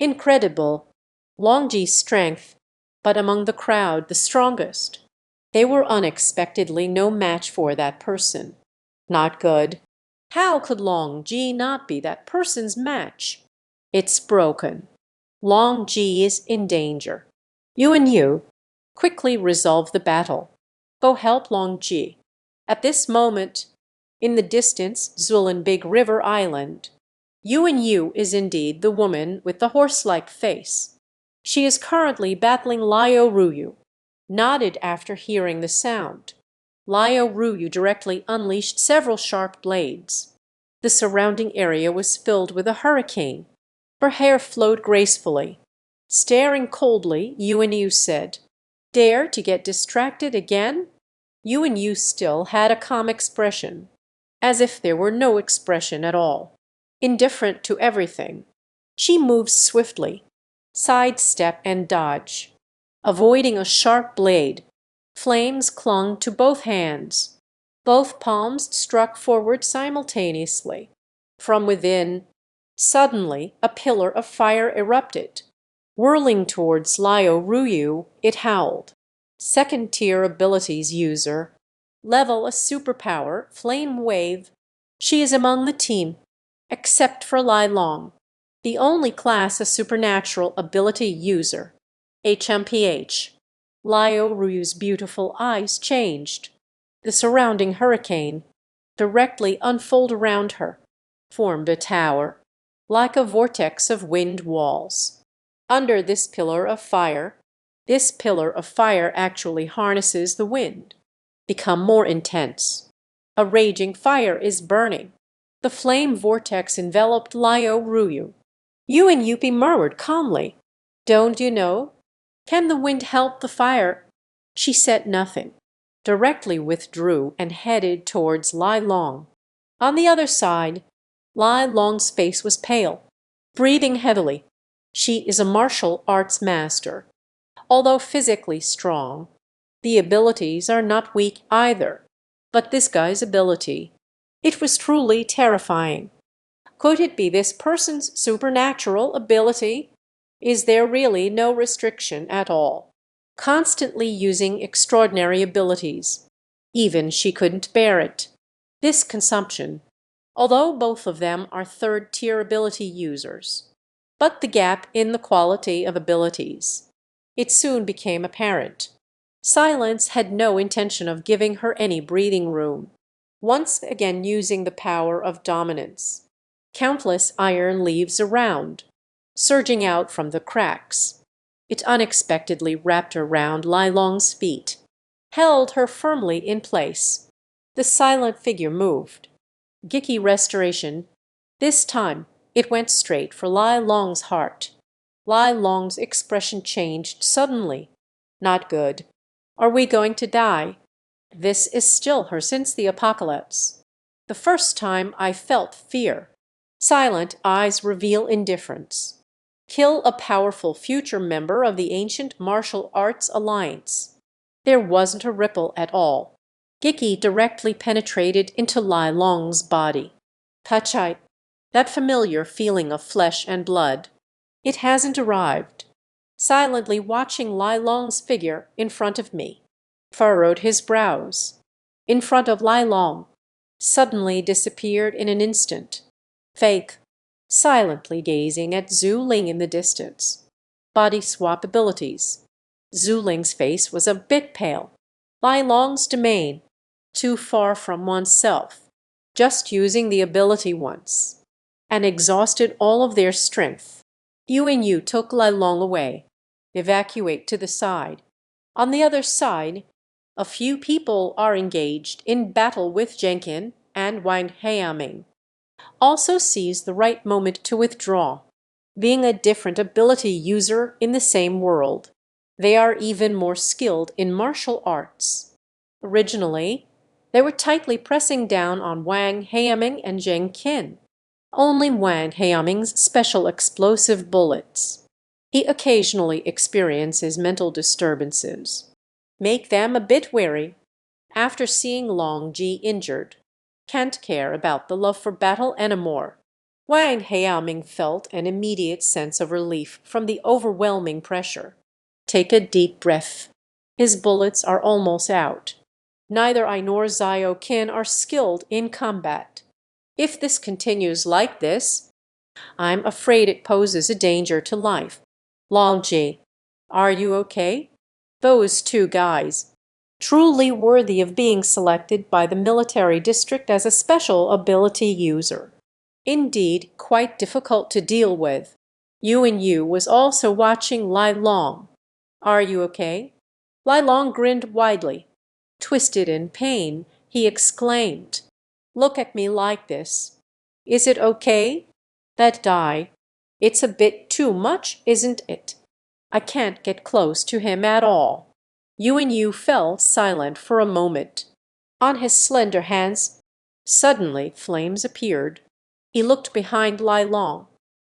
Incredible. Long Ji's strength, but among the crowd the strongest. They were unexpectedly no match for that person. Not good. How could Long Ji not be that person's match? It's broken. Long Ji is in danger. You and you, quickly resolve the battle. Go help Long Ji. At this moment, in the distance, Zulan Big River Island, you and you is indeed the woman with the horse-like face. She is currently battling Liao Ruyu. Nodded after hearing the sound. Liao Ruyu directly unleashed several sharp blades. The surrounding area was filled with a hurricane. Her hair flowed gracefully. Staring coldly, Yuan Yu said, "Dare to get distracted again?" Yuan Yu still had a calm expression, as if there were no expression at all. Indifferent to everything. She moved swiftly, sidestep and dodge. Avoiding a sharp blade, flames clung to both hands. Both palms struck forward simultaneously. From within, suddenly a pillar of fire erupted. Whirling towards Liao Ruyu, it howled. Second-tier abilities user. Level a superpower, flame wave. She is among the team, except for Lai Long, the only class a supernatural ability user. HMPH. Liao Ruyu's beautiful eyes changed. The surrounding hurricane, directly unfold around her, formed a tower, like a vortex of wind walls. Under this pillar of fire actually harnesses the wind, become more intense. A raging fire is burning. The flame vortex enveloped Liao Ruyu. Yuan Yupi murmured calmly, "Don't you know? Can the wind help the fire?" She said nothing, directly withdrew and headed towards Lai Long. On the other side, Lai Long's face was pale, breathing heavily. She is a martial arts master. Although physically strong, the abilities are not weak either. But this guy's ability, it was truly terrifying. Could it be this person's supernatural ability? Is there really no restriction at all? Constantly using extraordinary abilities. Even she couldn't bear it. This consumption, although both of them are third-tier ability users. But the gap in the quality of abilities. It soon became apparent. Silence had no intention of giving her any breathing room. Once again using the power of dominance. Countless iron leaves around, surging out from the cracks. It unexpectedly wrapped around Lai Long's feet, held her firmly in place. The silent figure moved. Giki restoration. This time it went straight for Lai Long's heart. Lai Long's expression changed suddenly. Not good. Are we going to die? This is still her since the apocalypse. The first time I felt fear. Silent eyes reveal indifference. Kill a powerful future member of the ancient martial arts alliance. There wasn't a ripple at all. Giki directly penetrated into Lai Long's body. Pachai, that familiar feeling of flesh and blood. It hasn't arrived. Silently watching Lai Long's figure in front of me. Furrowed his brows. In front of Lai Long. Suddenly disappeared in an instant. Fake. Silently gazing at Zhu Ling in the distance. Body swap abilities. Zhu Ling's face was a bit pale. Lai Long's domain. Too far from oneself. Just using the ability once. And exhausted all of their strength. Yuan Yu took Lai Long away. Evacuate to the side. On the other side, a few people are engaged in battle with Jenkins and Wang Heaming. Also sees the right moment to withdraw. Being a different ability user in the same world, they are even more skilled in martial arts. Originally, they were tightly pressing down on Wang Heaming and Jenkins. Only Wang Heaming's special explosive bullets. He occasionally experiences mental disturbances. Make them a bit wary. After seeing Long Ji injured, can't care about the love for battle anymore. Wang Heaming felt an immediate sense of relief from the overwhelming pressure. Take a deep breath. His bullets are almost out. Neither I nor Xiao Qin are skilled in combat. If this continues like this, I'm afraid it poses a danger to life. Longji, are you okay? Those two guys, truly worthy of being selected by the military district as a special ability user. Indeed, quite difficult to deal with. Yu was also watching Lai Long. Are you okay? Lai Long grinned widely. Twisted in pain, he exclaimed, "Look at me like this. Is it okay? That dye, it's a bit too much, isn't it? I can't get close to him at all." Yu fell silent for a moment. On his slender hands, suddenly flames appeared. He looked behind Lai Long.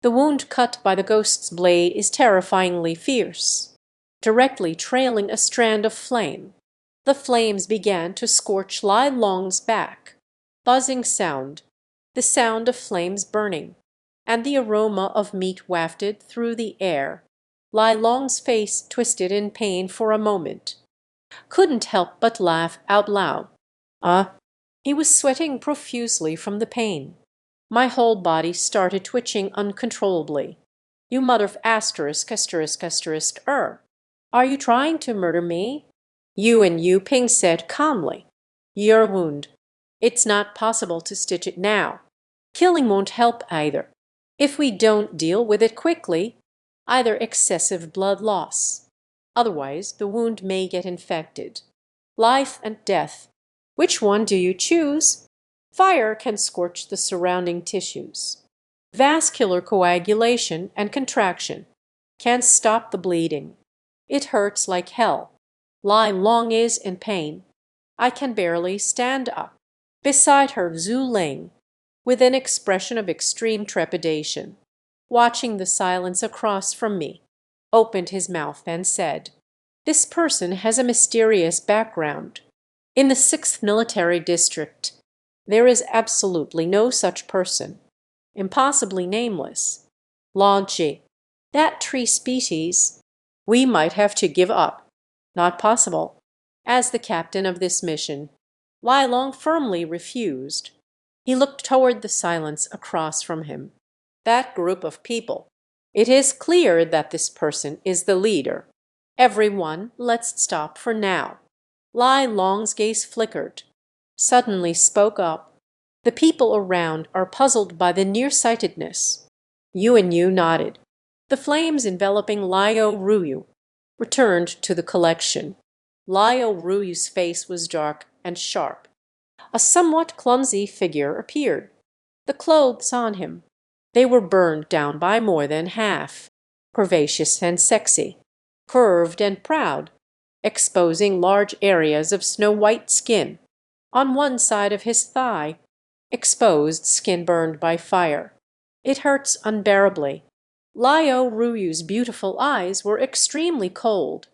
The wound cut by the ghost's blade is terrifyingly fierce, directly trailing a strand of flame. The flames began to scorch Lai Long's back. Buzzing sound, the sound of flames burning, and the aroma of meat wafted through the air. Lai Long's face twisted in pain for a moment. Couldn't help but laugh out loud. He was sweating profusely from the pain. My whole body started twitching uncontrollably. You mother of asterisk, asterisk, asterisk, Are you trying to murder me? Yu Ping said calmly. Your wound. It's not possible to stitch it now. Killing won't help either. If we don't deal with it quickly, either excessive blood loss. Otherwise, the wound may get infected. Life and death. Which one do you choose? Fire can scorch the surrounding tissues. Vascular coagulation and contraction can stop the bleeding. It hurts like hell. Lai Long is in pain. I can barely stand up. Beside her, Zhu Ling, with an expression of extreme trepidation, watching the silence across from me, opened his mouth and said, "This person has a mysterious background. In the 6th Military District, there is absolutely no such person. Impossibly nameless. Longji, that tree species, we might have to give up. Not possible. As the captain of this mission, Lai Long firmly refused." He looked toward the silence across from him. That group of people. It is clear that this person is the leader. Everyone, let's stop for now. Lai Long's gaze flickered. Suddenly spoke up. The people around are puzzled by the nearsightedness. Yu nodded. The flames enveloping Liao Ruyu returned to the collection. Liao Ruyu's face was dark and sharp. A somewhat clumsy figure appeared. The clothes on him, they were burned down by more than half. Ferocious and sexy, curved and proud, exposing large areas of snow-white skin. On one side of his thigh, exposed skin burned by fire. It hurts unbearably. Liao Ruyu's beautiful eyes were extremely cold,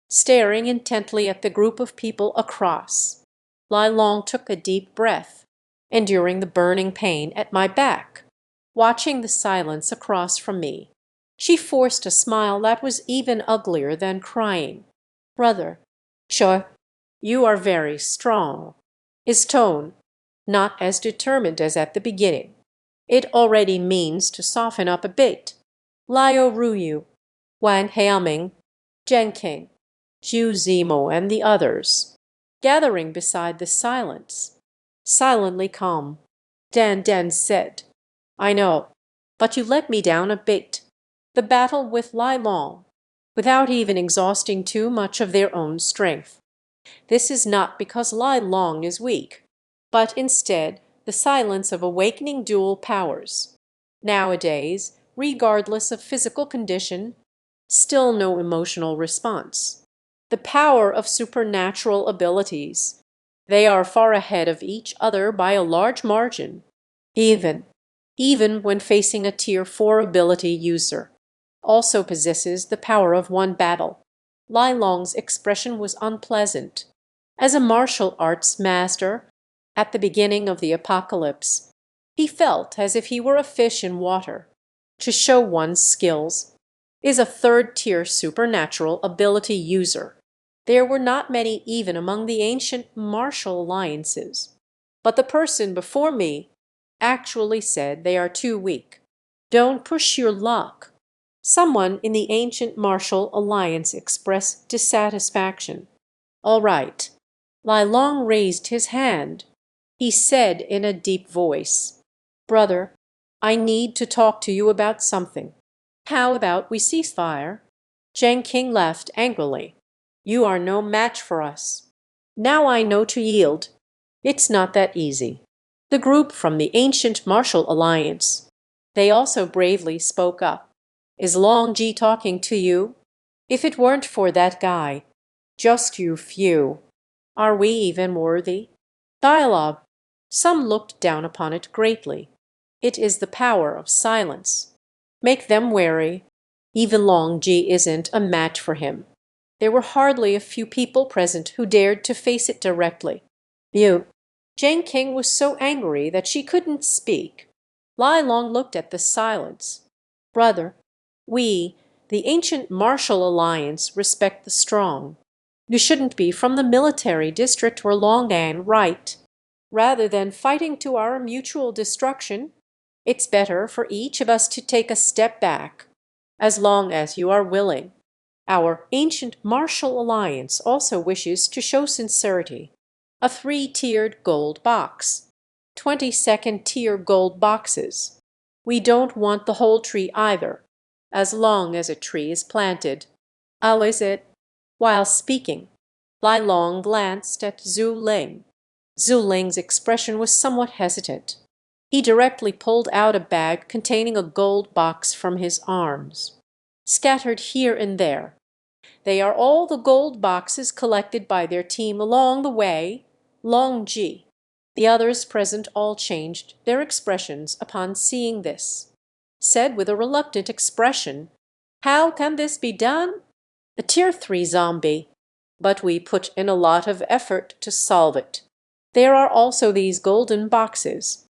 staring intently at the group of people across. Lai Long took a deep breath, enduring the burning pain at my back, watching the silence across from me. She forced a smile that was even uglier than crying. "Brother, sure, you are very strong." His tone, not as determined as at the beginning. It already means to soften up a bit. Liao Ruyu, Wang Heaming, Zhenking, Zhu Zimo, and the others, gathering beside the silence, silently calm. Dan said, "I know, but you let me down a bit. The battle with Lai Long, without even exhausting too much of their own strength. This is not because Lai Long is weak, but instead the silence of awakening dual powers. Nowadays, regardless of physical condition, still no emotional response. The power of supernatural abilities. They are far ahead of each other by a large margin, even when facing a Tier 4 ability user. Also possesses the power of one battle." Lai Long's expression was unpleasant. As a martial arts master, at the beginning of the apocalypse, He felt as if he were a fish in water. To show one's skills is a third-tier supernatural ability user. There were not many even among the ancient martial alliances. But the person before me actually said they are too weak. Don't push your luck. Someone in the ancient martial alliance expressed dissatisfaction. All right. Lai Long raised his hand. He said in a deep voice, "Brother, I need to talk to you about something. How about we cease fire?" Zhang King laughed angrily. "You are no match for us. Now I know to yield. It's not that easy." The group from the ancient martial alliance, they also bravely spoke up. "Is Long Ji talking to you? If it weren't for that guy, just you few, are we even worthy?" Dialogue. Some looked down upon it greatly. It is the power of silence. Make them wary. Even Long Ji isn't a match for him. There were hardly a few people present who dared to face it directly. You. Jane King was so angry that she couldn't speak. Lai Long looked at the silence. "Brother, we, the ancient martial alliance, respect the strong. You shouldn't be from the military district where Longan, right? Rather than fighting to our mutual destruction, it's better for each of us to take a step back, as long as you are willing. Our ancient martial alliance also wishes to show sincerity. A 3-tiered gold box. 22nd tier gold boxes. We don't want the whole tree either, as long as a tree is planted. How is it?" While speaking, Lai Long glanced at Zhu Ling. Zhu Ling's expression was somewhat hesitant. He directly pulled out a bag containing a gold box from his arms. Scattered here and there, they are all the gold boxes collected by their team along the way, Long Ji. The others present all changed their expressions upon seeing this. Said with a reluctant expression, "How can this be done?" "A tier 3 zombie, but we put in a lot of effort to solve it. There are also these golden boxes.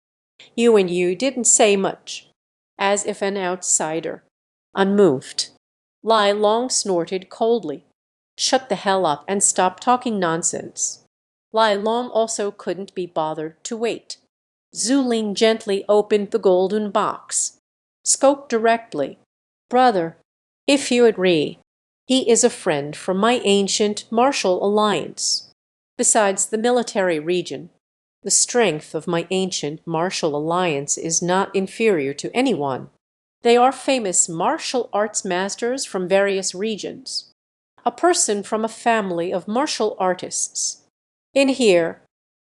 You and you didn't say much, as if an outsider." Unmoved, Lai Long snorted coldly. "Shut the hell up and stop talking nonsense." Lai Long also couldn't be bothered to wait. Zhu Ling gently opened the golden box. Spoke directly. "Brother, if you agree, he is a friend from my ancient martial alliance. Besides the military region, the strength of my ancient martial alliance is not inferior to anyone. They are famous martial arts masters from various regions. A person from a family of martial artists. In here,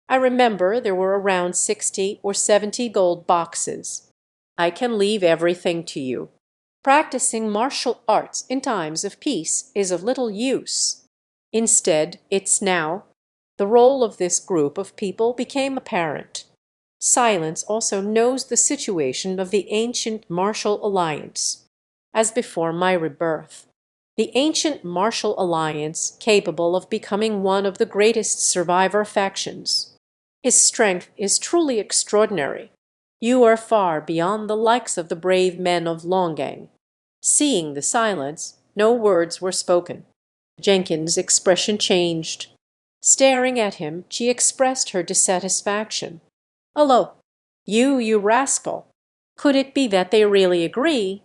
I remember there were around 60 or 70 gold boxes. I can leave everything to you. Practicing martial arts in times of peace is of little use. Instead, it's now." The role of this group of people became apparent. Silence also knows the situation of the ancient martial alliance. As before my rebirth, the ancient martial alliance capable of becoming one of the greatest survivor factions. His strength is truly extraordinary. You are far beyond the likes of the brave men of Longang. Seeing the silence, no words were spoken. Jenkins' expression changed. Staring at him, she expressed her dissatisfaction. "Hello, you rascal! Could it be that they really agree?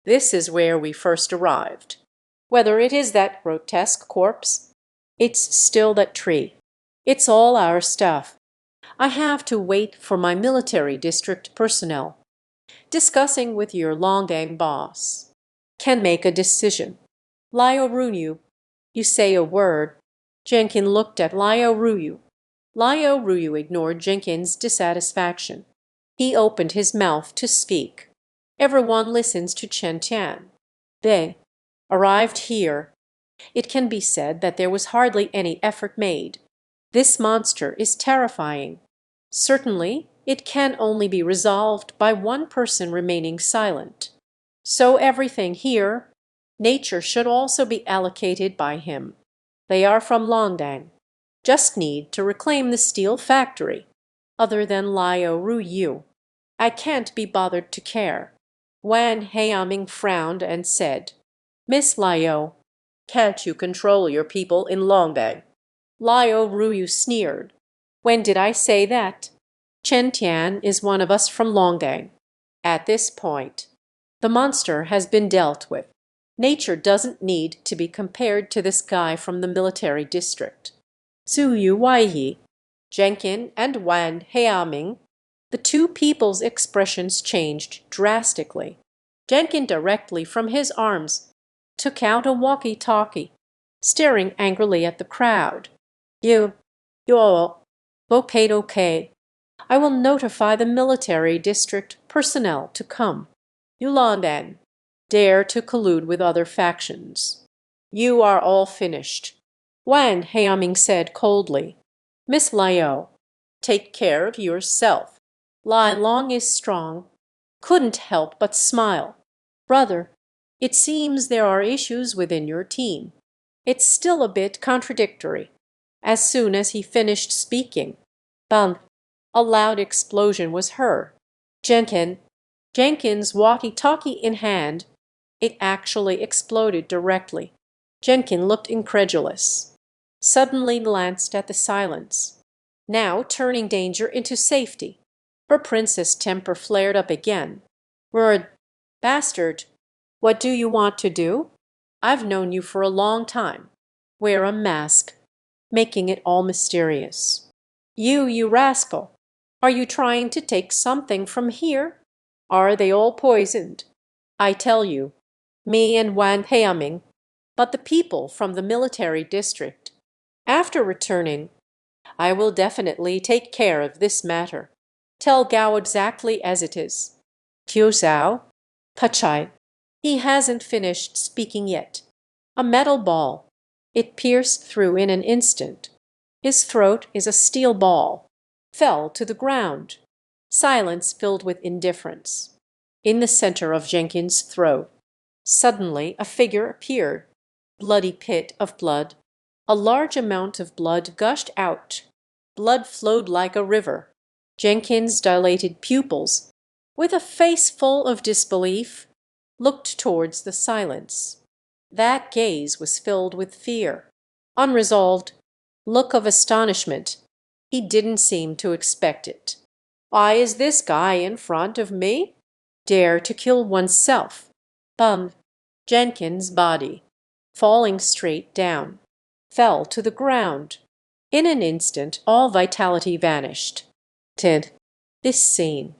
This is where we first arrived. Whether it is that grotesque corpse, it's still that tree. It's all our stuff. I have to wait for my military district personnel. Discussing with your Longang boss. Can make a decision. Liao Runyu, you say a word." Jenkin looked at Liao Ruyu. Liao Ruyu ignored Jenkin's dissatisfaction. He opened his mouth to speak. Everyone listens to Chen Tian. They arrived here. It can be said that there was hardly any effort made. This monster is terrifying. Certainly, it can only be resolved by one person remaining silent. So everything here, nature should also be allocated by him. They are from Longdang. Just need to reclaim the steel factory. Other than Liao Ruyu. I can't be bothered to care." Wan Heaming frowned and said, "Miss Liao, can't you control your people in Longbang?" Liao Ruyu sneered. "When did I say that? Chen Tian is one of us from Longang. At this point, the monster has been dealt with. Nature doesn't need to be compared to this guy from the military district." Zuyu Waiyi, Jenkin, and Wan Heaming, the two people's expressions changed drastically. Jenkin directly from his arms took out a walkie-talkie, staring angrily at the crowd. You paid okay. I will notify the military district personnel to come. Yulandan, dare to collude with other factions. You are all finished." Wan Heaming said coldly, "Miss Liao, take care of yourself." Lai Long is strong, couldn't help but smile. "Brother, it seems there are issues within your team. It's still a bit contradictory." As soon as he finished speaking, bang, a loud explosion was heard. Jenkins, walkie-talkie in hand, it actually exploded directly. Jenkin looked incredulous, suddenly glanced at the silence, now turning danger into safety. Her princess temper flared up again. "Roared, bastard, what do you want to do? I've known you for a long time. Wear a mask, making it all mysterious. You rascal, are you trying to take something from here? Are they all poisoned? I tell you, me and Wan Heaming, but the people from the military district. After returning, I will definitely take care of this matter. Tell Gao exactly as it is." Qiao, Pachai. He hasn't finished speaking yet. A metal ball. It pierced through in an instant. His throat is a steel ball. Fell to the ground. Silence filled with indifference. In the center of Jenkin's throat, suddenly a figure appeared. Bloody pit of blood. A large amount of blood gushed out. Blood flowed like a river. Jenkins' dilated pupils, with a face full of disbelief, looked towards the silence. That gaze was filled with fear, unresolved, look of astonishment. He didn't seem to expect it. "Why is this guy in front of me? Dare to kill oneself." Bum. Jenkins' body, falling straight down, fell to the ground. In an instant all vitality vanished. This scene.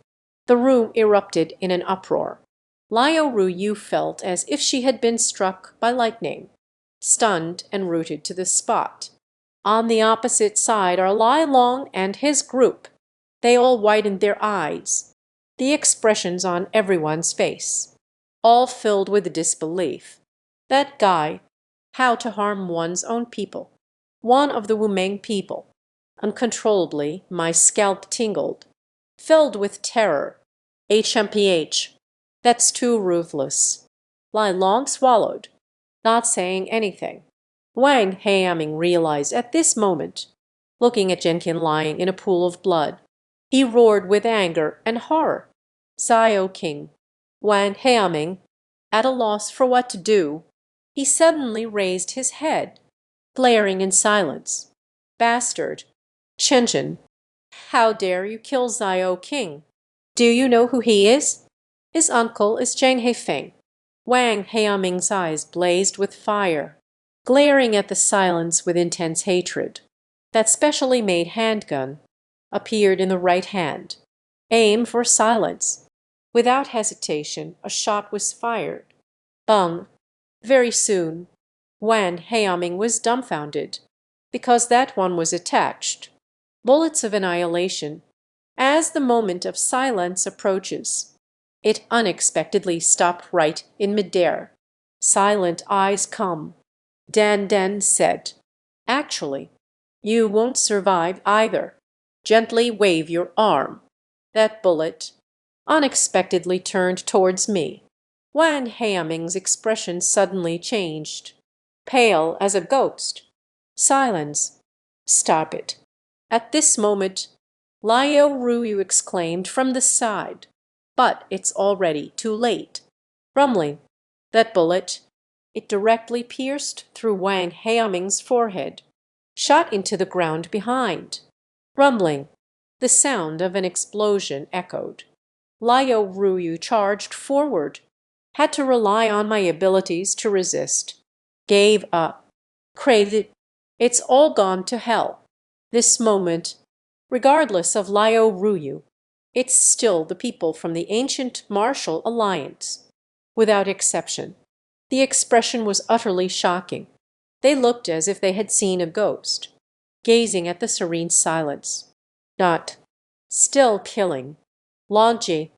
The room erupted in an uproar. Liao Ruyu felt as if she had been struck by lightning, stunned and rooted to the spot. On the opposite side are Lai Long and his group. They all widened their eyes, the expressions on everyone's face, all filled with disbelief. That guy, how to harm one's own people, one of the Wumeng people. Uncontrollably, my scalp tingled, filled with terror. HMPH. That's too ruthless. Lai Long swallowed, not saying anything. Wang Heaming realized at this moment, looking at Jenkin lying in a pool of blood. He roared with anger and horror. Zio King. Wang Heaming, at a loss for what to do, he suddenly raised his head, glaring in silence. "Bastard! Chenchen, how dare you kill Zio King? Do you know who he is? His uncle is Zhang Heifeng." Wang Heaming's eyes blazed with fire, glaring at the silence with intense hatred. That specially made handgun appeared in the right hand. Aim for silence. Without hesitation, a shot was fired. Bung. Very soon, Wan Heaming was dumbfounded, because that one was attached. Bullets of annihilation. As the moment of silence approaches, it unexpectedly stopped right in midair. Silent eyes come. Dan said, "Actually, you won't survive either. Gently wave your arm." That bullet unexpectedly turned towards me. Wan Heaming's expression suddenly changed, pale as a ghost. "Silence. Stop it." At this moment, Liao Ruyu exclaimed from the side, but it's already too late. Rumbling, that bullet, it directly pierced through Wang Heaming's forehead, shot into the ground behind. Rumbling, the sound of an explosion echoed. Liao Ruyu charged forward, had to rely on my abilities to resist. Gave up. Craved it. It's all gone to hell. This moment, regardless of Liao Ruyu, it's still the people from the ancient martial alliance. Without exception. The expression was utterly shocking. They looked as if they had seen a ghost, gazing at the serene silence. Not. Still killing. Longi.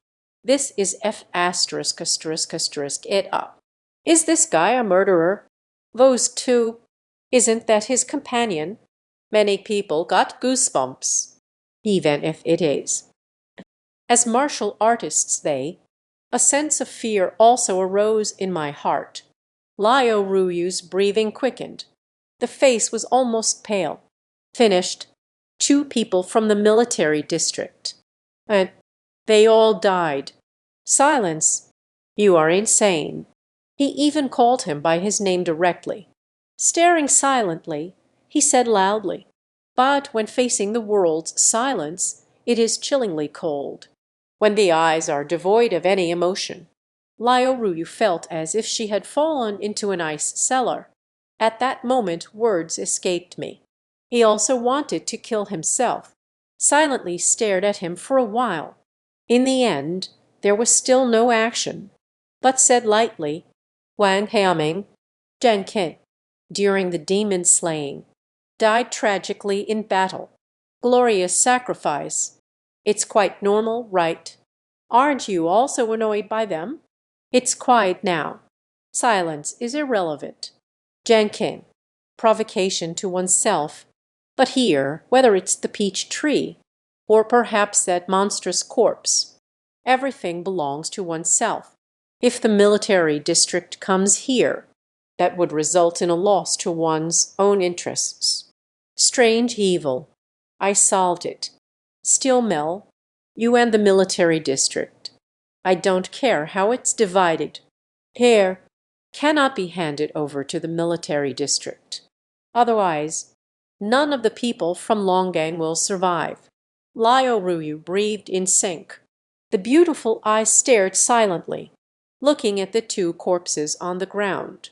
This is F asterisk asterisk asterisk it up. Is this guy a murderer? Those two. Isn't that his companion? Many people got goosebumps. Even if it is. As martial artists a sense of fear also arose in my heart. Liao Ruyu's breathing quickened. The face was almost pale. Finished. 2 people from the military district. And they all died. Silence. You are insane. He even called him by his name directly. Staring silently, he said loudly, but when facing the world's silence, it is chillingly cold. When the eyes are devoid of any emotion. Liao Ruyu felt as if she had fallen into an ice cellar. At that moment words escaped me. He also wanted to kill himself, silently stared at him for a while. In the end, there was still no action, but said lightly, Wang Heaming, Zheng during the demon slaying, died tragically in battle. Glorious sacrifice. It's quite normal, right? Aren't you also annoyed by them? It's quiet now. Silence is irrelevant. Zheng provocation to oneself. But here, whether it's the peach tree, or perhaps that monstrous corpse, everything belongs to oneself. If the military district comes here, that would result in a loss to one's own interests. Strange evil. I solved it. Still, Mel, you and the military district. I don't care how it's divided. Here cannot be handed over to the military district. Otherwise, none of the people from Longang will survive. Liao Ruyu breathed in sync. The beautiful eyes stared silently, looking at the 2 corpses on the ground.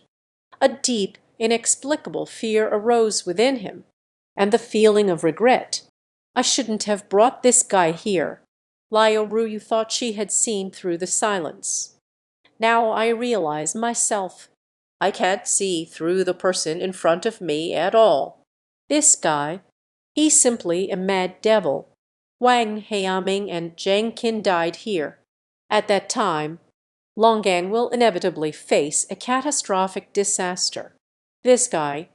A deep, inexplicable fear arose within him, and the feeling of regret. I shouldn't have brought this guy here. Liao Ruyu thought she had seen through the silence. Now I realize myself. I can't see through the person in front of me at all. This guy, he's simply a mad devil. Wang Heaming and Zheng Qin died here. At that time, Longang will inevitably face a catastrophic disaster. This guy,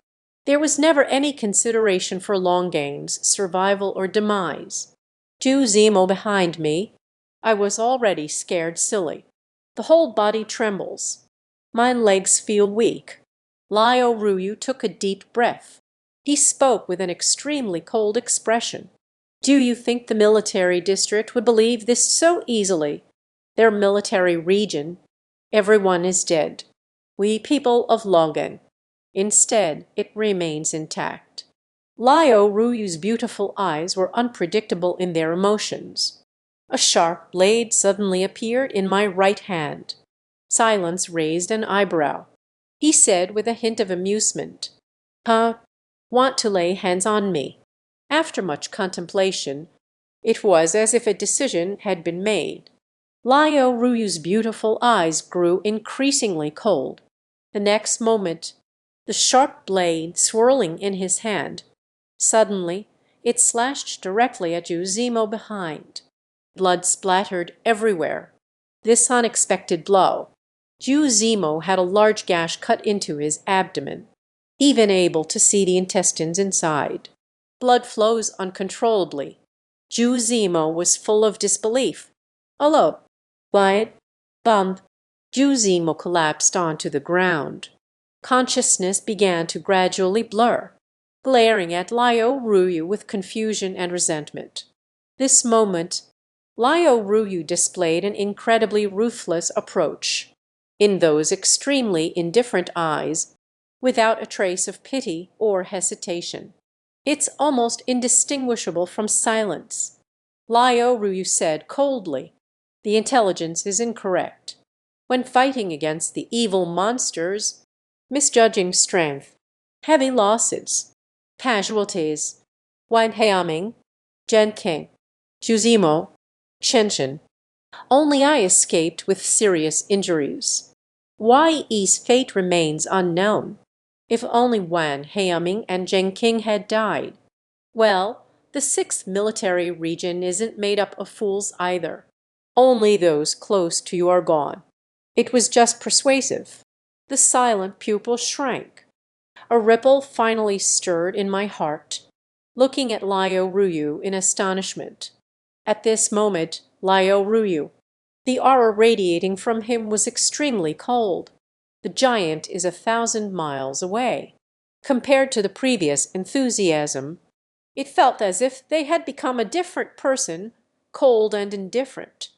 there was never any consideration for Longang's survival or demise. Zhu Zimo behind me. I was already scared silly. The whole body trembles. My legs feel weak. Liao Ruyu took a deep breath. He spoke with an extremely cold expression. Do you think the military district would believe this so easily? Their military region. Everyone is dead. We people of Longang. Instead, it remains intact. Liao Ruyu's beautiful eyes were unpredictable in their emotions. A sharp blade suddenly appeared in my right hand. Silence raised an eyebrow. He said with a hint of amusement, want to lay hands on me. After much contemplation, it was as if a decision had been made. Liao Ruyu's beautiful eyes grew increasingly cold. The next moment, the sharp blade swirling in his hand, suddenly it slashed directly at Zhu Zimo behind. Blood splattered everywhere. This unexpected blow. Zhu Zimo had a large gash cut into his abdomen, even able to see the intestines inside. Blood flows uncontrollably. Zhu Zimo was full of disbelief. Hello. Quiet. Bump. Zhu Zimo collapsed onto the ground. Consciousness began to gradually blur, glaring at Liao Ruyu with confusion and resentment. This moment, Liao Ruyu displayed an incredibly ruthless approach. In those extremely indifferent eyes, without a trace of pity or hesitation. It's almost indistinguishable from silence. Liao Ruyu said coldly, "The intelligence is incorrect. When fighting against the evil monsters, misjudging strength, heavy losses, casualties, Wan Heaming, King, Juzimo, Shenshin. Only I escaped with serious injuries. Why Yi's fate remains unknown. If only Wan Heaming and King had died. Well, the 6th military region isn't made up of fools either. Only those close to you are gone." It was just persuasive. The silent pupil shrank. A ripple finally stirred in my heart, looking at Liao Ruyu in astonishment. At this moment, Liao Ruyu, the aura radiating from him was extremely cold. The giant is 1,000 miles away. Compared to the previous enthusiasm, it felt as if they had become a different person, cold and indifferent.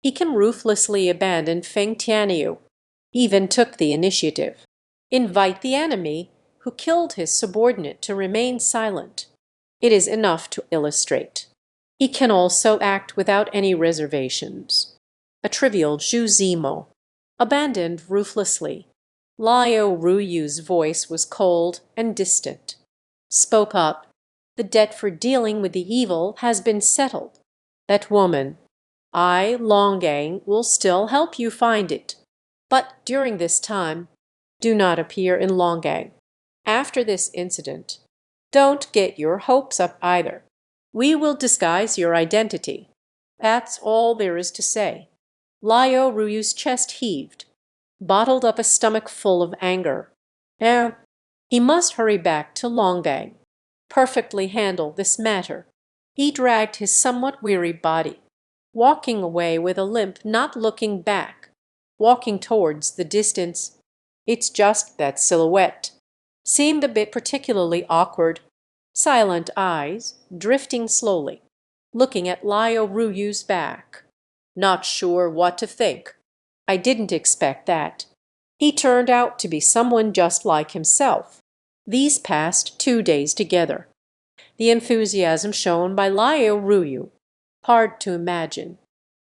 He can ruthlessly abandon Feng Tianyu, even took the initiative, invite the enemy who killed his subordinate to remain silent. It is enough to illustrate. He can also act without any reservations. A trivial Juzimo, abandoned ruthlessly. Liao Ruyu's voice was cold and distant. Spoke up. "The debt for dealing with the evil has been settled. That woman, I, Longang, will still help you find it. But during this time, do not appear in Longang. After this incident, don't get your hopes up either. We will disguise your identity. That's all there is to say." Liao Ruyu's chest heaved, bottled up a stomach full of anger. He must hurry back to Longang, perfectly handle this matter. He dragged his somewhat weary body, walking away with a limp, not looking back, walking towards the distance. It's just that silhouette seemed a bit particularly awkward. Silent eyes, drifting slowly, looking at Liao Ruyu's back. Not sure what to think. I didn't expect that. He turned out to be someone just like himself. These past 2 days together. The enthusiasm shown by Liao Ruyu. Hard to imagine.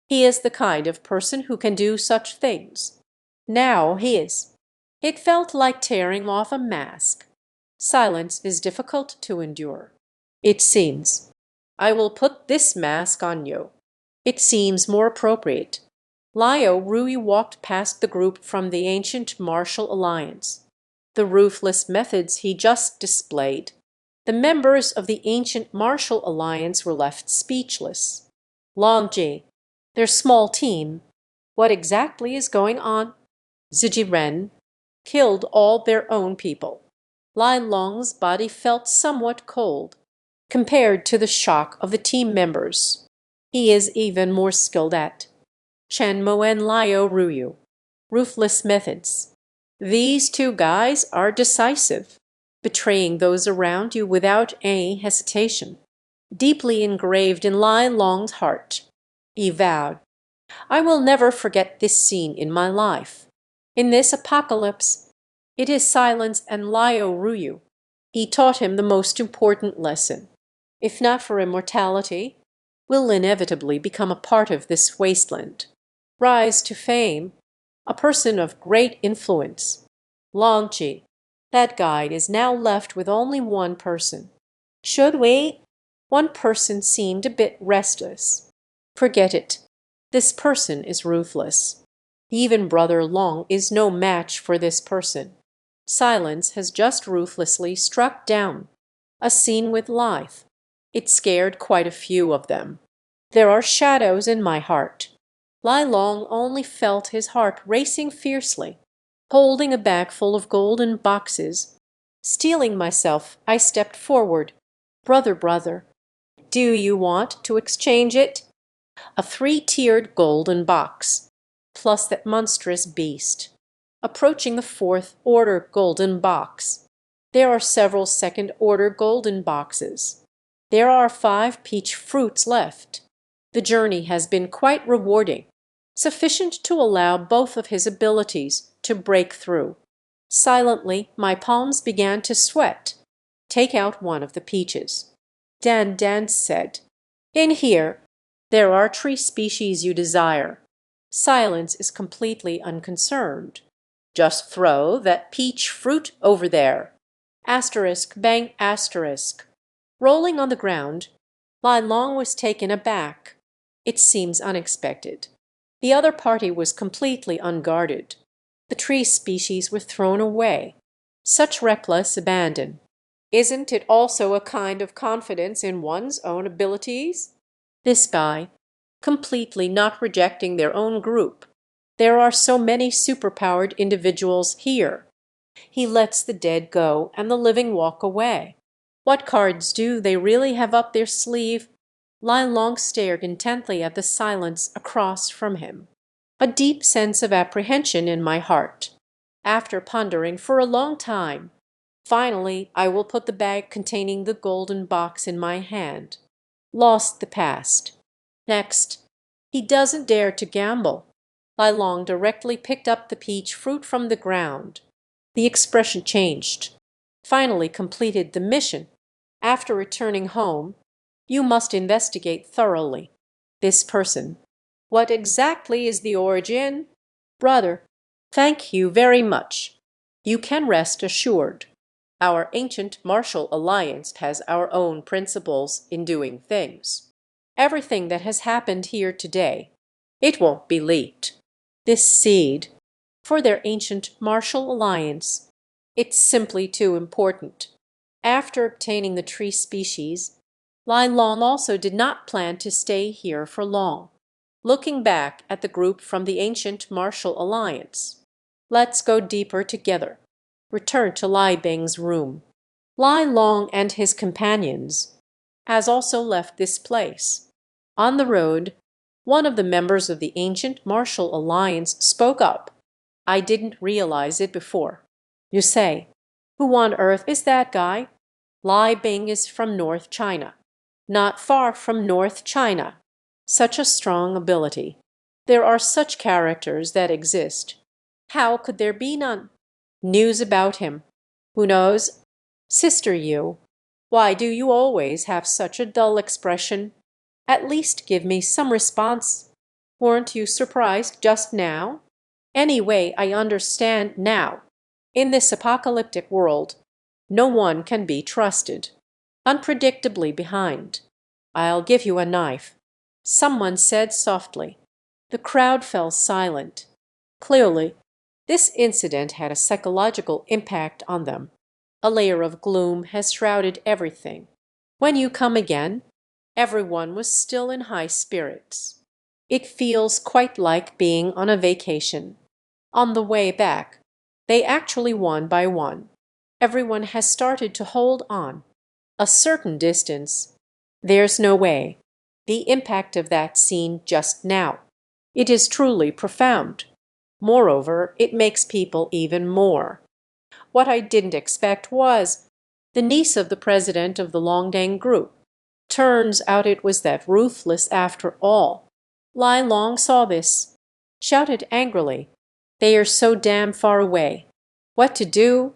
He is the kind of person who can do such things. Now he is. It felt like tearing off a mask. Silence is difficult to endure. It seems. I will put this mask on you. It seems more appropriate. Liao Ruyu walked past the group from the ancient martial alliance. The ruthless methods he just displayed. The members of the ancient martial alliance were left speechless. Longji, their small team, what exactly is going on? Zijiren killed all their own people. Lai Long's body felt somewhat cold compared to the shock of the team members. He is even more skilled at Shenmo and Liao Ruyu. Ruthless methods. These 2 guys are decisive, betraying those around you without any hesitation. Deeply engraved in Lai Long's heart. He vowed, "I will never forget this scene in my life. In this apocalypse, it is silence and Liao Ruyu. He taught him the most important lesson. If not for immortality, will inevitably become a part of this wasteland. Rise to fame, a person of great influence. Longji, that guide is now left with only one person. Should we?" One person seemed a bit restless. "Forget it. This person is ruthless. Even Brother Long is no match for this person. Silence has just ruthlessly struck down. A scene with life. It scared quite a few of them. There are shadows in my heart." Lai Long only felt his heart racing fiercely. Holding a bag full of golden boxes, steeling myself, I stepped forward. Brother, do you want to exchange it?" A 3-tiered golden box, plus that monstrous beast. Approaching the 4th order golden box. There are several 2nd order golden boxes. There are 5 peach fruits left. The journey has been quite rewarding, sufficient to allow both of his abilities to break through. Silently, my palms began to sweat. Take out one of the peaches. Dan said, "In here, there are tree species you desire." Silence is completely unconcerned. "Just throw that peach fruit over there." Asterisk, bang, asterisk. Rolling on the ground, Lai Long was taken aback. It seems unexpected. The other party was completely unguarded. The tree species were thrown away. Such reckless abandon. Isn't it also a kind of confidence in one's own abilities? This guy, completely not rejecting their own group. There are so many superpowered individuals here. He lets the dead go and the living walk away. What cards do they really have up their sleeve? Lai Long stared intently at the silence across from him. A deep sense of apprehension in my heart. After pondering for a long time, finally I will put the bag containing the golden box in my hand. Lost the past. Next, he doesn't dare to gamble. Lai Long directly picked up the peach fruit from the ground. The expression changed. Finally completed the mission. After returning home, you must investigate thoroughly. This person. What exactly is the origin? Brother, thank you very much. You can rest assured. Our ancient martial alliance has our own principles in doing things. Everything that has happened here today, it won't be leaked. This seed, for their ancient martial alliance, it's simply too important. After obtaining the tree species, Lai Long also did not plan to stay here for long. Looking back at the group from the ancient martial alliance, let's go deeper together. Return to Lai Bing's room. Lai Long and his companions has also left this place. On the road, one of the members of the ancient martial alliance spoke up. I didn't realize it before. You say, who on earth is that guy? Lai Bing is from North China. Not far from North China. Such a strong ability. There are such characters that exist. How could there be none? News about him. Who knows? Sister you, why do you always have such a dull expression? At least give me some response. Weren't you surprised just now? Anyway, I understand now. In this apocalyptic world, no one can be trusted. Unpredictably behind. I'll give you a knife. Someone said softly. The crowd fell silent. Clearly, this incident had a psychological impact on them. A layer of gloom has shrouded everything. When you come again, everyone was still in high spirits. It feels quite like being on a vacation. On the way back, they actually one by one. Everyone has started to hold on. A certain distance. There's no way. The impact of that scene just now. It is truly profound. Moreover, it makes people even more. What I didn't expect was the niece of the president of the Longdang group. Turns out it was that ruthless after all. Lai Long saw this. Shouted angrily. They are so damn far away. What to do?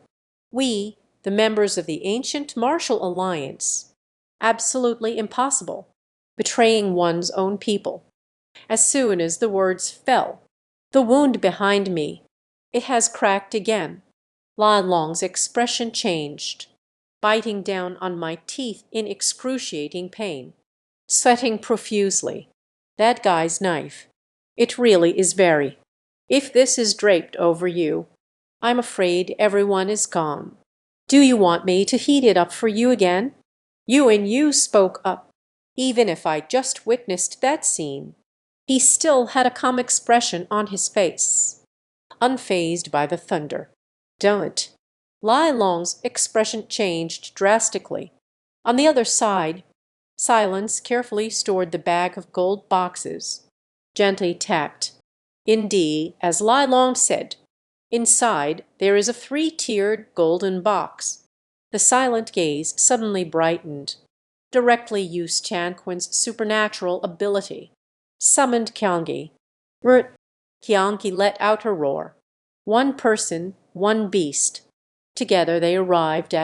We, the members of the ancient martial alliance. Absolutely impossible. Betraying one's own people. As soon as the words fell, the wound behind me, it has cracked again. Lai Long's expression changed, biting down on my teeth in excruciating pain, sweating profusely. That guy's knife. It really is very. If this is draped over you, I'm afraid everyone is gone. Do you want me to heat it up for you again? You spoke up. Even if I just witnessed that scene, he still had a calm expression on his face, unfazed by the thunder. Don't. Lai Long's expression changed drastically. On the other side, Silence carefully stored the bag of gold boxes, gently tapped. Indeed, as Lai Long said, inside there is a three-tiered golden box. The silent gaze suddenly brightened. directly used Qiong supernatural ability, summoned Qiong Qi. Qiong Qi let out a roar. One person, one beast. Together they arrived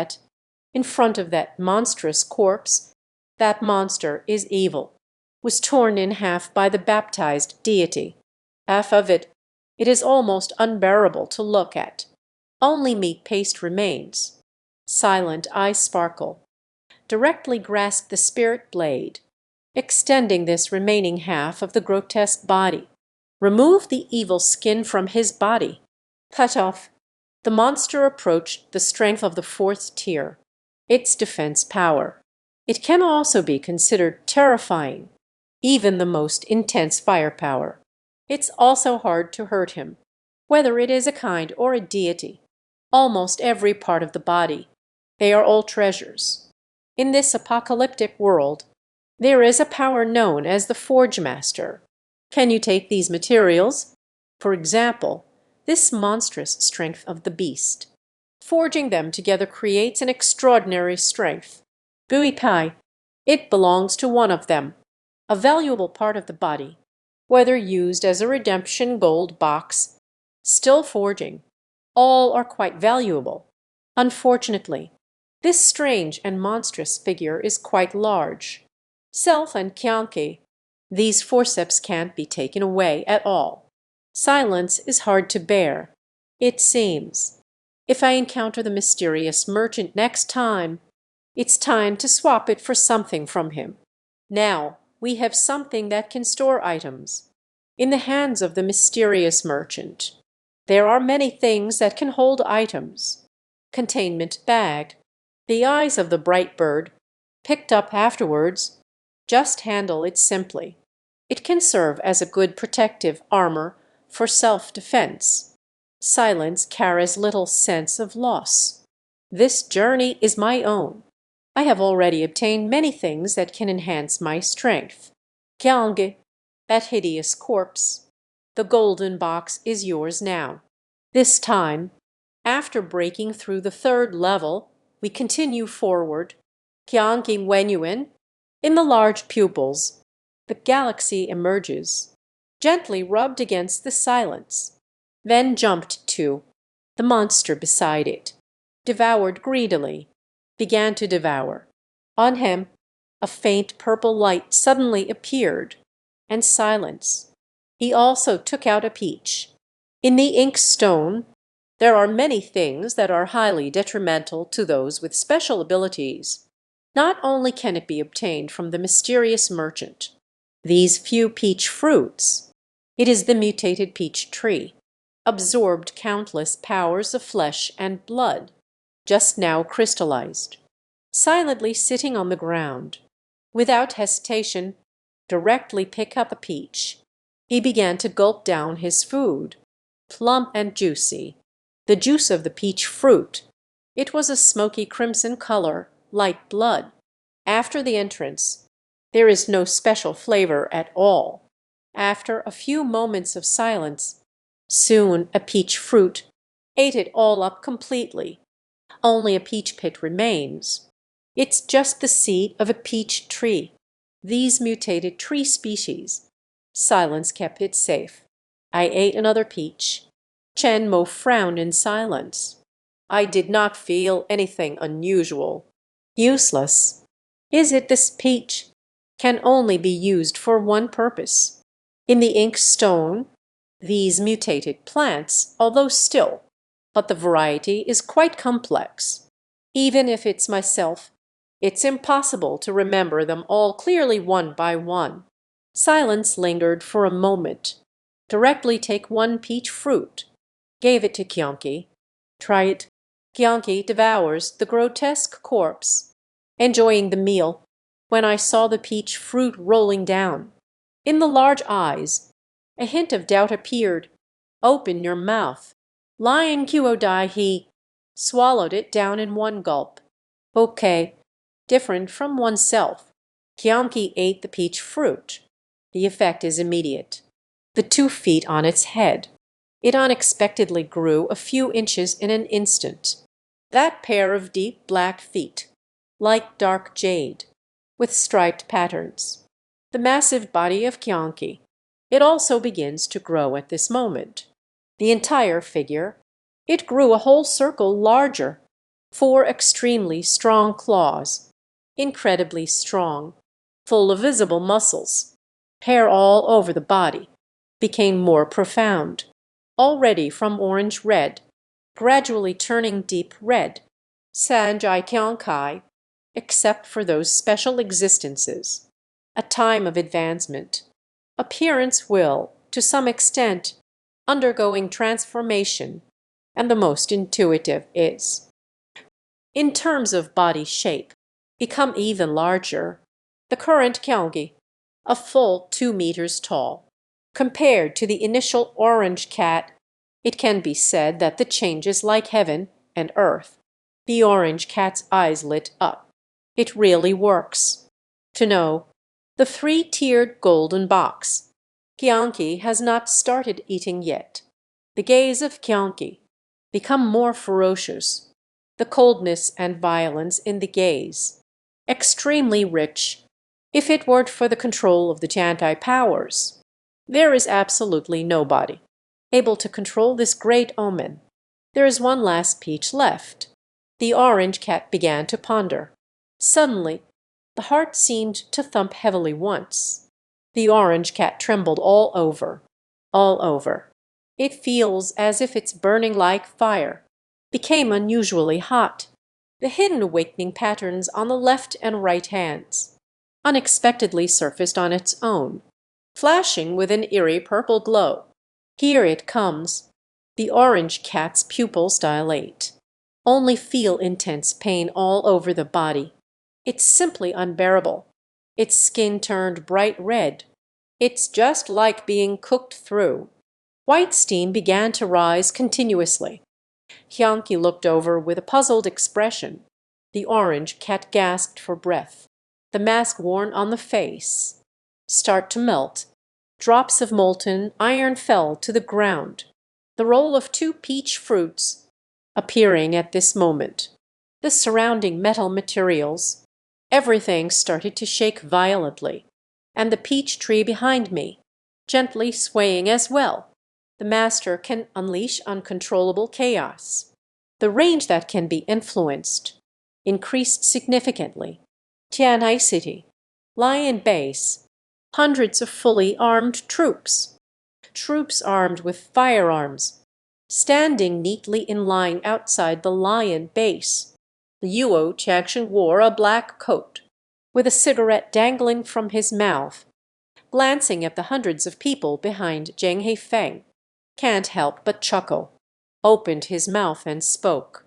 in front of that monstrous corpse. That monster is evil, was torn in half by the baptized deity. Half of it is almost unbearable to look at. Only meat paste remains. Silent eye sparkle. Directly grasp the spirit blade, extending this remaining half of the grotesque body. Remove the evil skin from his body. Cut off. The monster approached the strength of the fourth tier, its defense power. It can also be considered terrifying, even the most intense firepower. It's also hard to hurt him, whether it is a kind or a deity. Almost every part of the body. They are all treasures. In this apocalyptic world, there is a power known as the Forge Master. Can you take these materials? For example, this monstrous strength of the beast. Forging them together creates an extraordinary strength. Bui Pai, it belongs to one of them, a valuable part of the body, whether used as a redemption gold box, still forging. All are quite valuable. Unfortunately, this strange and monstrous figure is quite large. Self and Qiong Qi, these forceps can't be taken away at all. Silence is hard to bear, it seems. If I encounter the mysterious merchant next time, it's time to swap it for something from him. Now we have something that can store items. In the hands of the mysterious merchant, there are many things that can hold items. Containment bag. The eyes of the bright bird, picked up afterwards. Just handle it simply. It can serve as a good protective armor for self-defense. Silence carries little sense of loss. This journey is my own. I have already obtained many things that can enhance my strength. Qiong Qi, that hideous corpse. The golden box is yours now. This time, after breaking through the third level, we continue forward. Qiong Qi Wenyuan, in the large pupils, the galaxy emerges, gently rubbed against the silence, then jumped to the monster beside it, devoured greedily, began to devour. On him, a faint purple light suddenly appeared, and silence. He also took out a peach. In the ink stone, there are many things that are highly detrimental to those with special abilities. Not only can it be obtained from the mysterious merchant, these few peach fruits, it is the mutated peach tree, absorbed countless powers of flesh and blood, just now crystallized, silently sitting on the ground. Without hesitation, directly pick up a peach. He began to gulp down his food, plump and juicy, the juice of the peach fruit. It was a smoky crimson color, like blood. After the entrance, there is no special flavor at all. After a few moments of silence, soon a peach fruit ate it all up completely. Only a peach pit remains. It's just the seed of a peach tree. These mutated tree species. Silence kept it safe. I ate another peach. Chen Mo frowned in silence. I did not feel anything unusual. Useless. Is it this peach? Can only be used for one purpose. In the ink stone, these mutated plants, although still, but the variety is quite complex. Even if it's myself, it's impossible to remember them all clearly one by one. Silence lingered for a moment. Directly take one peach fruit. Gave it to Qiong Qi. Try it. Qiong Qi devours the grotesque corpse, enjoying the meal, when I saw the peach fruit rolling down. In the large eyes, a hint of doubt appeared. Open your mouth. Lion Qiodai, he swallowed it down in one gulp. Okay, different from oneself. Qiong Qi ate the peach fruit. The effect is immediate. The 2 feet on its head. It unexpectedly grew a few inches in an instant. That pair of deep black feet, like dark jade. with striped patterns. The massive body of Qiong Qi. It also begins to grow at this moment. The entire figure. It grew a whole circle larger. 4 extremely strong claws. Incredibly strong. Full of visible muscles. Hair all over the body. Became more profound. Already from orange-red. Gradually turning deep red. Sanjai Qiong Qi. Except for those special existences. A time of advancement. Appearance will, to some extent, undergoing transformation, and the most intuitive is. In terms of body shape, become even larger. The current Qiong Qi, a full 2 meters tall. Compared to the initial orange cat, it can be said that the change is like heaven and earth. The orange cat's eyes lit up. It really works. To know, the 3-tiered golden box. Qiong Qi has not started eating yet. The gaze of Qiong Qi become more ferocious. The coldness and violence in the gaze. Extremely rich. If it weren't for the control of the Tao Tie powers, there is absolutely nobody able to control this great omen. There is one last peach left. The orange cat began to ponder. Suddenly, the heart seemed to thump heavily once. The orange cat trembled all over. All over. It feels as if it's burning like fire. Became unusually hot. The hidden awakening patterns on the left and right hands. Unexpectedly surfaced on its own. Flashing with an eerie purple glow. Here it comes. The orange cat's pupils dilate. Only feel intense pain all over the body. It's simply unbearable. Its skin turned bright red. It's just like being cooked through. White steam began to rise continuously. Qiong Qi looked over with a puzzled expression. The orange cat gasped for breath. The mask worn on the face. Start to melt. Drops of molten iron fell to the ground. The roll of 2 peach fruits appearing at this moment. The surrounding metal materials. Everything started to shake violently, and the peach tree behind me, gently swaying as well. The master can unleash uncontrollable chaos. The range that can be influenced increased significantly. Tianhai City, Lion Base, hundreds of fully armed troops. Troops armed with firearms, standing neatly in line outside the Lion Base. The Yuo Changsheng wore a black coat, with a cigarette dangling from his mouth, glancing at the hundreds of people behind Zheng Heifeng. Can't help but chuckle. Opened his mouth and spoke.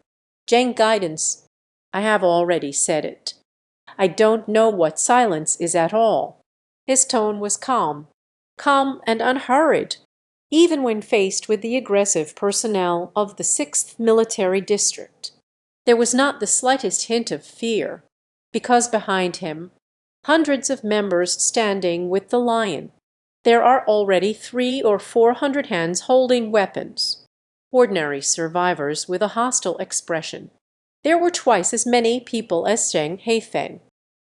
Zheng guidance. I have already said it. I don't know what silence is at all. His tone was calm. Calm and unhurried, even when faced with the aggressive personnel of the 6th Military District. There was not the slightest hint of fear, because behind him, hundreds of members standing with the lion. There are already 300 or 400 hands holding weapons. Ordinary survivors with a hostile expression. There were twice as many people as Zheng Heifeng.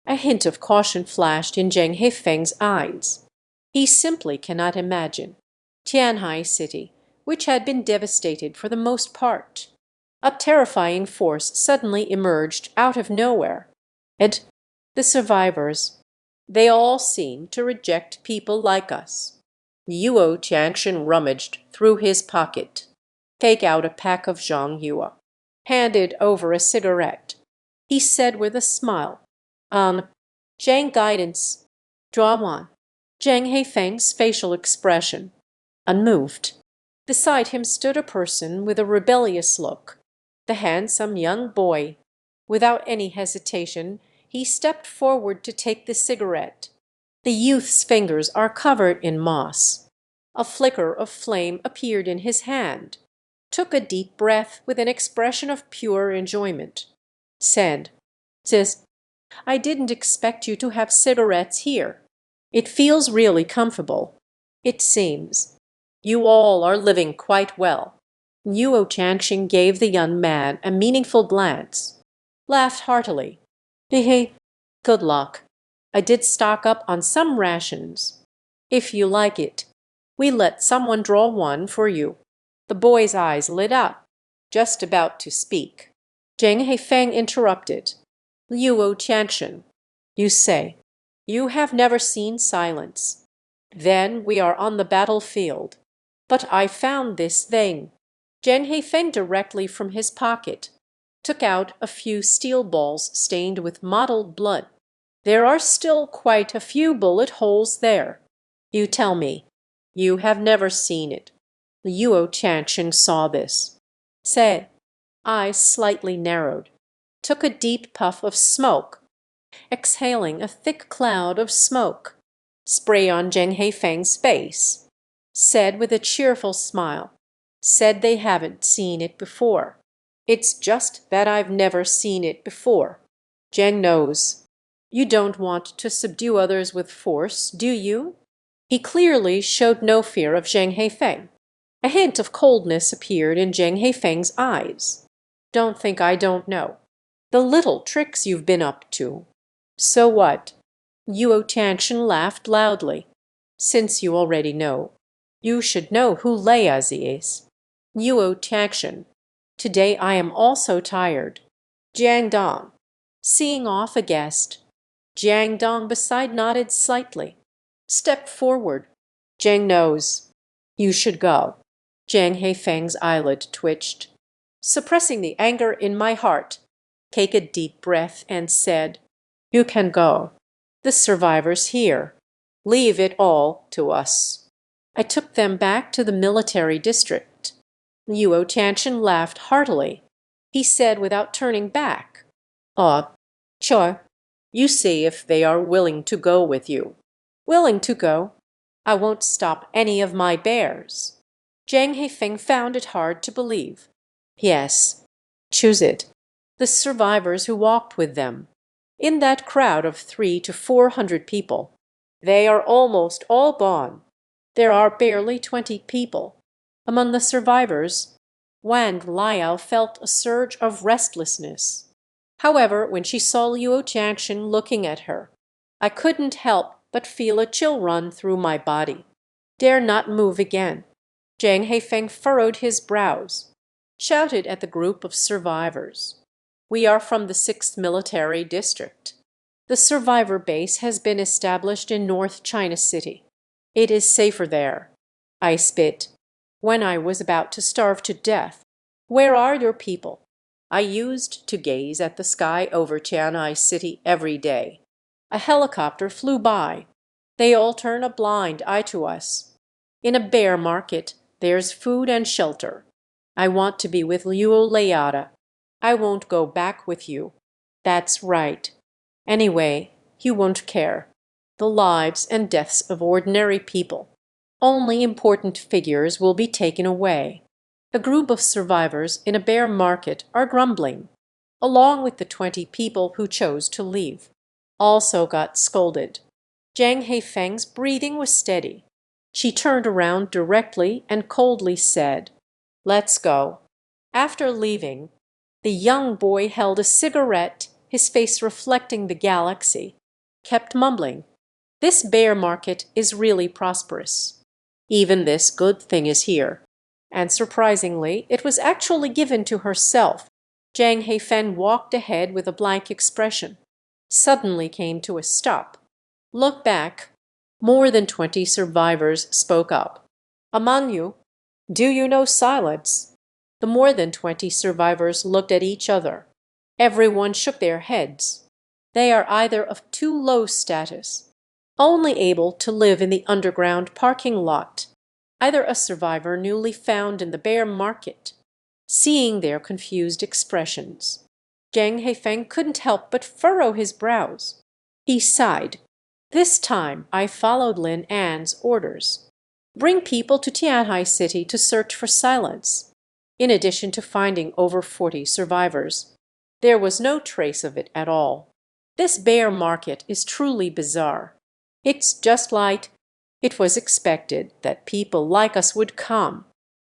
A hint of caution flashed in Zheng Heifeng's eyes. He simply cannot imagine. Tianhai City, which had been devastated for the most part. A terrifying force suddenly emerged out of nowhere. And the survivors, they all seem to reject people like us. Yuo Changsheng rummaged through his pocket. Take out a pack of Zhongyua. Handed over a cigarette. He said with a smile, Zheng guidance. Draw one. Zheng Heifeng's facial expression. Unmoved. Beside him stood a person with a rebellious look. The handsome young boy. Without any hesitation, he stepped forward to take the cigarette. The youth's fingers are covered in moss. A flicker of flame appeared in his hand. Took a deep breath with an expression of pure enjoyment. Said, Sis, I didn't expect you to have cigarettes here. It feels really comfortable. It seems. You all are living quite well. Yuo Changsheng gave the young man a meaningful glance. Laughed heartily. Hehe, good luck. I did stock up on some rations. If you like it, we let someone draw one for you." The boy's eyes lit up, just about to speak. Zheng Heifeng interrupted. "Luo Tianxian, you say you have never seen silence. Then we are on the battlefield. But I found this thing." Zheng Heifeng directly from his pocket took out a few steel balls stained with mottled blood. "There are still quite a few bullet holes there. You tell me you have never seen it." Luo Tianxian saw this, said, eyes slightly narrowed, took a deep puff of smoke, exhaling a thick cloud of smoke, spray on Zheng Heifeng's face, said with a cheerful smile, "Said they haven't seen it before. It's just that I've never seen it before. Zheng knows. You don't want to subdue others with force, do you?" He clearly showed no fear of Zheng Heifeng. A hint of coldness appeared in Zheng Heifeng's eyes. "Don't think I don't know. The little tricks you've been up to." "So what?" Luo Tianxian laughed loudly. "Since you already know, you should know who Leiazi is." Luo Tianxian, "Today I am also tired." Jiang Dong, seeing off a guest. Jiang Dong beside nodded slightly. "Step forward." "Zheng knows. You should go." Zheng Heifeng's eyelid twitched. Suppressing the anger in my heart, take a deep breath and said, "You can go. The survivors here. Leave it all to us." I took them back to the military district. Luo Tianxian laughed heartily. He said without turning back, Choi, you see if they are willing to go with you." "Willing to go? I won't stop any of my bears." Zheng Heifeng found it hard to believe. "Yes, choose it." The survivors who walked with them, in that crowd of 300 to 400 people, they are almost all gone. There are barely 20 people. Among the survivors, Wang Liao felt a surge of restlessness. However, when she saw Luo Tianxian looking at her, I couldn't help but feel a chill run through my body. Dare not move again. Zheng Heifeng furrowed his brows, shouted at the group of survivors. "We are from the 6th Military District. The survivor base has been established in North China City. It is safer there." I spit. "When I was about to starve to death, where are your people?" I used to gaze at the sky over Tianai City every day. A helicopter flew by. They all turn a blind eye to us. In a bear market, there's food and shelter. I want to be with Luo Leada. I won't go back with you." "That's right. Anyway, you won't care. The lives and deaths of ordinary people. Only important figures will be taken away." A group of survivors in a bear market are grumbling, along with the 20 people who chose to leave. Also got scolded. Zheng Heifeng's breathing was steady. She turned around directly and coldly said, "Let's go." After leaving, the young boy held a cigarette, his face reflecting the galaxy, kept mumbling, "This bear market is really prosperous. Even this good thing is here." And surprisingly, it was actually given to herself. Zheng Heifeng walked ahead with a blank expression, suddenly came to a stop. "Look back." More than 20 survivors spoke up. "Among you, do you know silence?" The more than 20 survivors looked at each other. Everyone shook their heads. They are either of too low status, only able to live in the underground parking lot, either a survivor newly found in the bear market. Seeing their confused expressions, Zheng Heifeng couldn't help but furrow his brows. He sighed. "This time I followed Lin An's orders. Bring people to Tianhai City to search for silence." In addition to finding over 40 survivors, there was no trace of it at all. This bear market is truly bizarre. It's just like it was expected that people like us would come,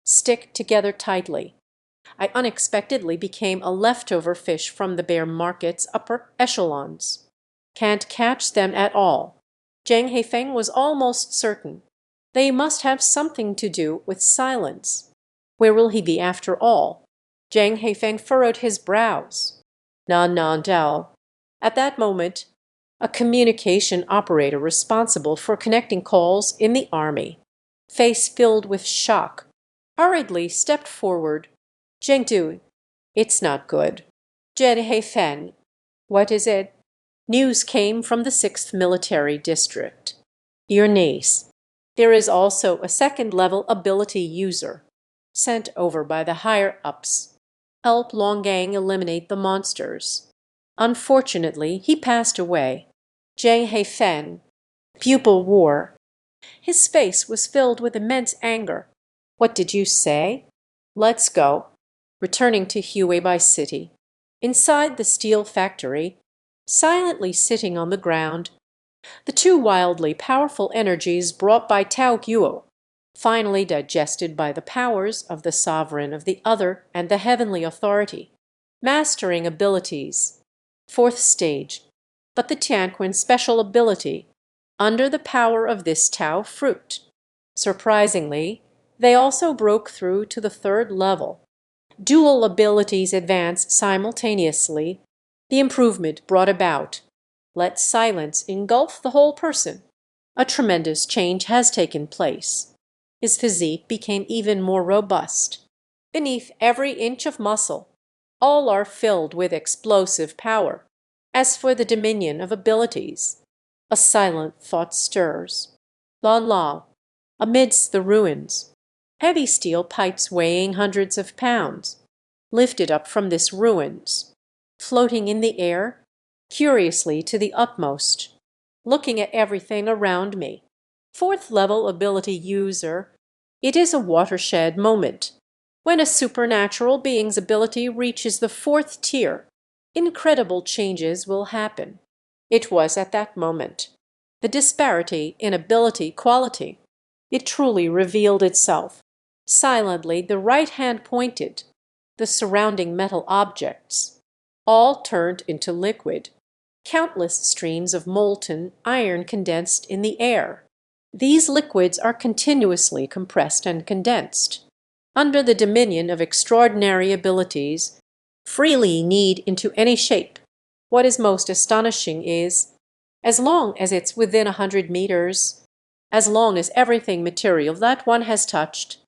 stick together tightly. I unexpectedly became a leftover fish from the bear market's upper echelons. Can't catch them at all. Zhang Heifeng was almost certain. They must have something to do with silence. Where will he be after all? Zhang Heifeng furrowed his brows. Nan Dao. At that moment, a communication operator responsible for connecting calls in the army, face filled with shock, hurriedly stepped forward. Zhengdu, it's not good. Zhang Heifeng, what is it? News came from the 6th Military District. Your niece. There is also a second-level ability user, sent over by the higher-ups. Help Longgang eliminate the monsters. Unfortunately, he passed away. Zhang Heifeng, pupil war. His face was filled with immense anger. What did you say? Let's go. Returning to Huibai City. Inside the steel factory, silently sitting on the ground, the two wildly powerful energies brought by Tao Guo, finally digested by the powers of the sovereign of the other and the heavenly authority. Mastering abilities. 4th stage. But the Tianquan special ability, under the power of this Tao fruit. Surprisingly, they also broke through to the 3rd level. Dual abilities advance simultaneously. The improvement brought about. Let silence engulf the whole person. A tremendous change has taken place. His physique became even more robust. Beneath every inch of muscle, all are filled with explosive power. As for the dominion of abilities, a silent thought stirs. Lan Lao, amidst the ruins, heavy steel pipes weighing hundreds of pounds, lifted up from this ruins, floating in the air, curiously to the utmost, looking at everything around me. 4th level ability user. It is a watershed moment. When a supernatural being's ability reaches the 4th tier, incredible changes will happen. It was at that moment. The disparity in ability quality. It truly revealed itself. Silently, the right hand pointed. The surrounding metal objects, all turned into liquid. Countless streams of molten iron condensed in the air. These liquids are continuously compressed and condensed. Under the dominion of extraordinary abilities, freely knead into any shape. What is most astonishing is, as long as it's within 100 meters, as long as everything material that one has touched,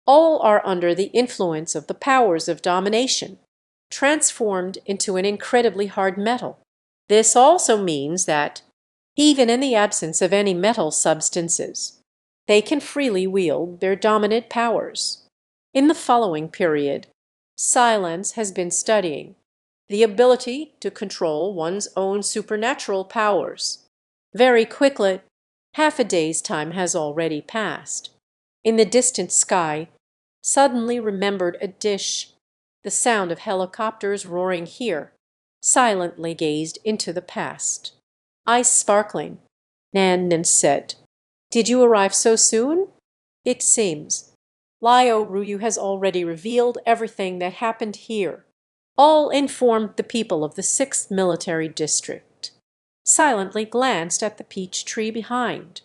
all are under the influence of the powers of domination, transformed into an incredibly hard metal. This also means that, even in the absence of any metal substances, they can freely wield their dominant powers. In the following period, Silence has been studying the ability to control one's own supernatural powers. Very quickly, half a day's time has already passed. In the distant sky, suddenly remembered a dish, the sound of helicopters roaring here, silently gazed into the past. Eyes sparkling, Nan said, "Did you arrive so soon?" "It seems. Liao Ruyu has already revealed everything that happened here. All informed the people of the 6th Military District." Silently glanced at the peach tree behind.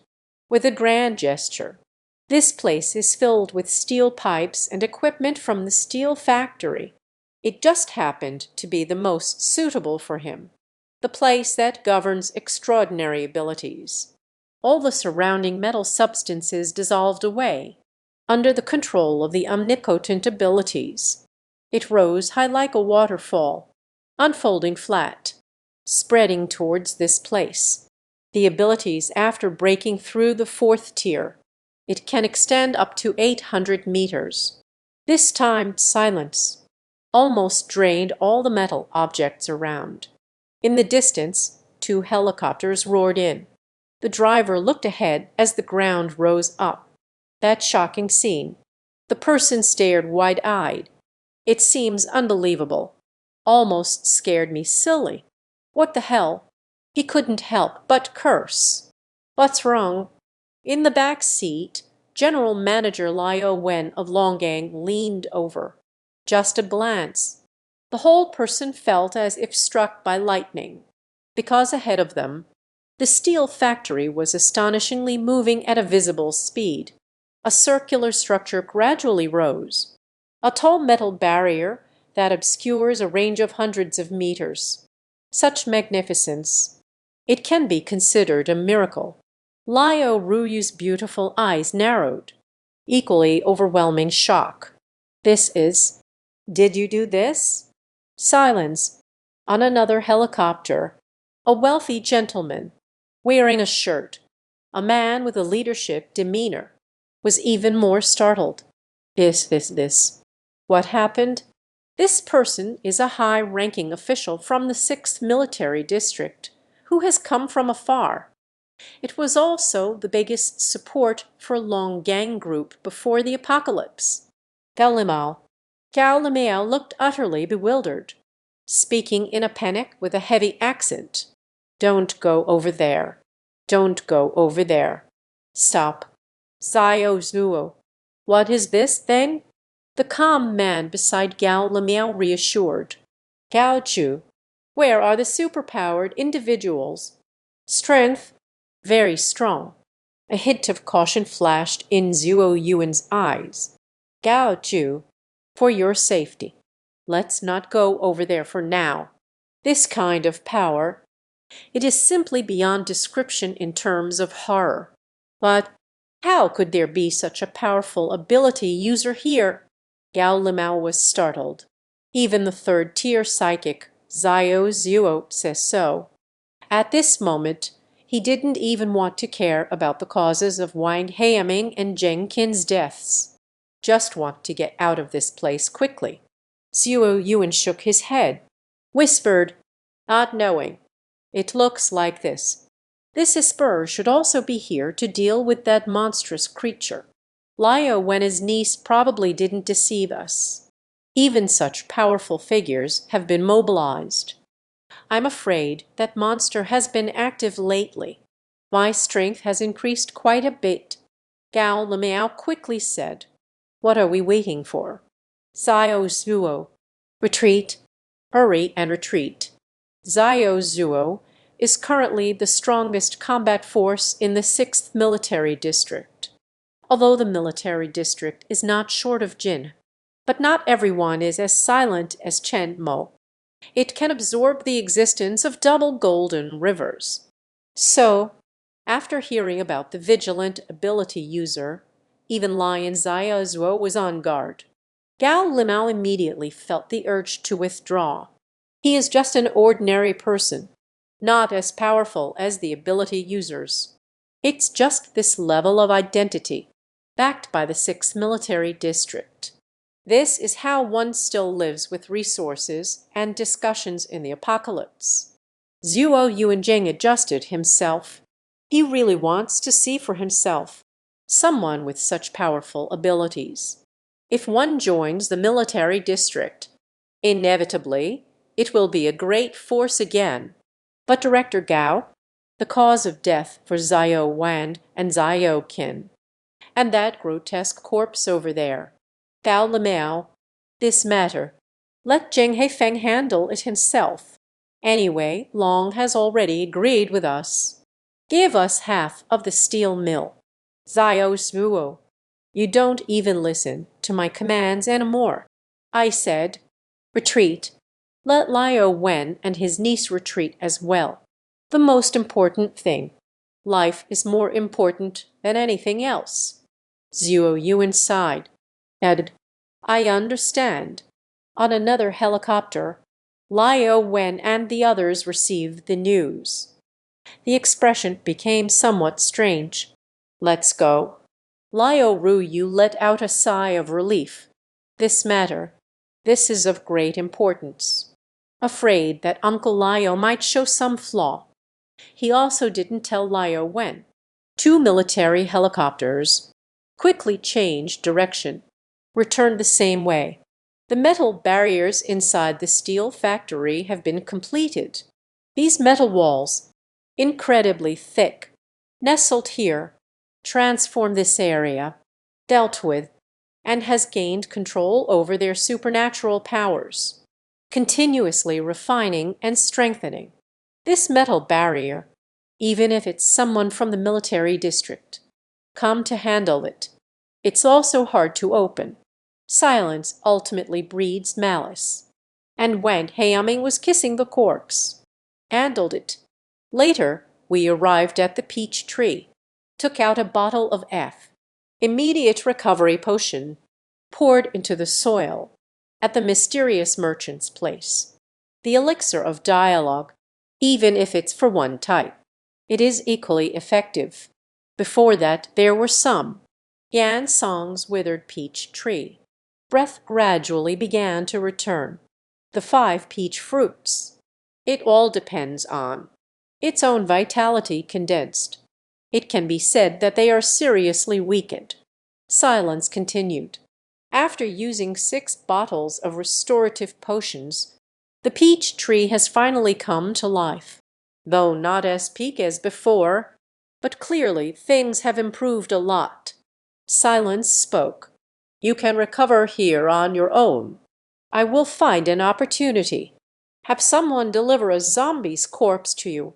With a grand gesture, "This place is filled with steel pipes and equipment from the steel factory. It just happened to be the most suitable for him, the place that governs extraordinary abilities." All the surrounding metal substances dissolved away, under the control of the omnipotent abilities. It rose high like a waterfall, unfolding flat, spreading towards this place. The abilities after breaking through the 4th tier. It can extend up to 800 meters. This time, silence almost drained all the metal objects around. In the distance, 2 helicopters roared in. The driver looked ahead as the ground rose up. That shocking scene. The person stared wide-eyed. "It seems unbelievable. Almost scared me silly. What the hell?" He couldn't help but curse. "What's wrong?" In the back seat, General Manager Liao Wen of Longgang leaned over. Just a glance. The whole person felt as if struck by lightning. because ahead of them, the steel factory was astonishingly moving at a visible speed. A circular structure gradually rose, a tall metal barrier that obscures a range of hundreds of meters. Such magnificence! It can be considered a miracle. Liao Ruyu's beautiful eyes narrowed. Equally overwhelming shock. This is, did you do this? Silence. On another helicopter, a wealthy gentleman, wearing a shirt, a man with a leadership demeanor, was even more startled. This. What happened? This person is a high-ranking official from the 6th Military District, who has come from afar. It was also the biggest support for Long Gang Group before the apocalypse. Gao Limao looked utterly bewildered, speaking in a panic with a heavy accent. Don't go over there. Don't go over there. Stop. Xiao Zuo. What is this, then? The calm man beside Gao Limao reassured. Gao Chu, where are the superpowered individuals? Strength, very strong. A hint of caution flashed in Zuo Yuan's eyes. Gao Chu, for your safety, let's not go over there for now. This kind of power, it is simply beyond description in terms of horror. But how could there be such a powerful ability user here? Gao Limao was startled. Even the third-tier psychic, Xiao Zuo, says so. At this moment, he didn't even want to care about the causes of Wang Haiming and Zheng Qin's deaths. Just want to get out of this place quickly. Zuo Yuan shook his head, whispered, not knowing. It looks like this. This Esper should also be here to deal with that monstrous creature. Liao Wen's niece probably didn't deceive us. Even such powerful figures have been mobilized. I'm afraid that monster has been active lately. My strength has increased quite a bit. Gao Limao quickly said, what are we waiting for? Xiao Zuo. Retreat. Hurry and retreat. Xiao Zuo is currently the strongest combat force in the 6th Military District. Although the military district is not short of Jin, but not everyone is as silent as Chen Mo. It can absorb the existence of double golden rivers. So, after hearing about the vigilant ability user, even Lion Xiao Zuo was on guard. Gao Limao immediately felt the urge to withdraw. He is just an ordinary person, not as powerful as the ability users. It's just this level of identity, backed by the 6th Military District. This is how one still lives with resources and discussions in the apocalypse. Zuo Yuanjing adjusted himself. He really wants to see for himself someone with such powerful abilities. If one joins the military district, inevitably it will be a great force again. But Director Gao, the cause of death for Xiao Wan and Xiao Qin, and that grotesque corpse over there, Gao Limao, this matter, let Zheng Heifeng handle it himself. Anyway, Long has already agreed with us. Give us half of the steel mill. Xiao Zuo, you don't even listen to my commands anymore. I said, retreat. Let Liao Wen and his niece retreat as well. The most important thing. Life is more important than anything else. Zuo Yuan sighed. Added, I understand. On another helicopter, Liao Wen and the others received the news. The expression became somewhat strange. Let's go. Liao Ruyu let out a sigh of relief. This matter, this is of great importance. Afraid that Uncle Liao might show some flaw. He also didn't tell Liao Wen. 2 military helicopters quickly changed direction, returned the same way. The metal barriers inside the steel factory have been completed. These metal walls, incredibly thick, nestled here, transform this area, dealt with, and has gained control over their supernatural powers, continuously refining and strengthening. This metal barrier, even if it's someone from the military district, come to handle it. It's also hard to open. Silence ultimately breeds malice. And when Heaming was kissing the corpse, handled it. Later, we arrived at the peach tree, took out a bottle of immediate recovery potion, poured into the soil, at the mysterious merchant's place. The elixir of dialogue, even if it's for one type. It is equally effective. Before that there were some. Yan Song's withered peach tree. Breath gradually began to return. The 5 peach fruits. It all depends on its own vitality condensed. It can be said that they are seriously weakened. Silence continued. After using 6 bottles of restorative potions, the peach tree has finally come to life, though not as peak as before, but clearly things have improved a lot. Silence spoke. You can recover here on your own. I will find an opportunity. Have someone deliver a zombie's corpse to you,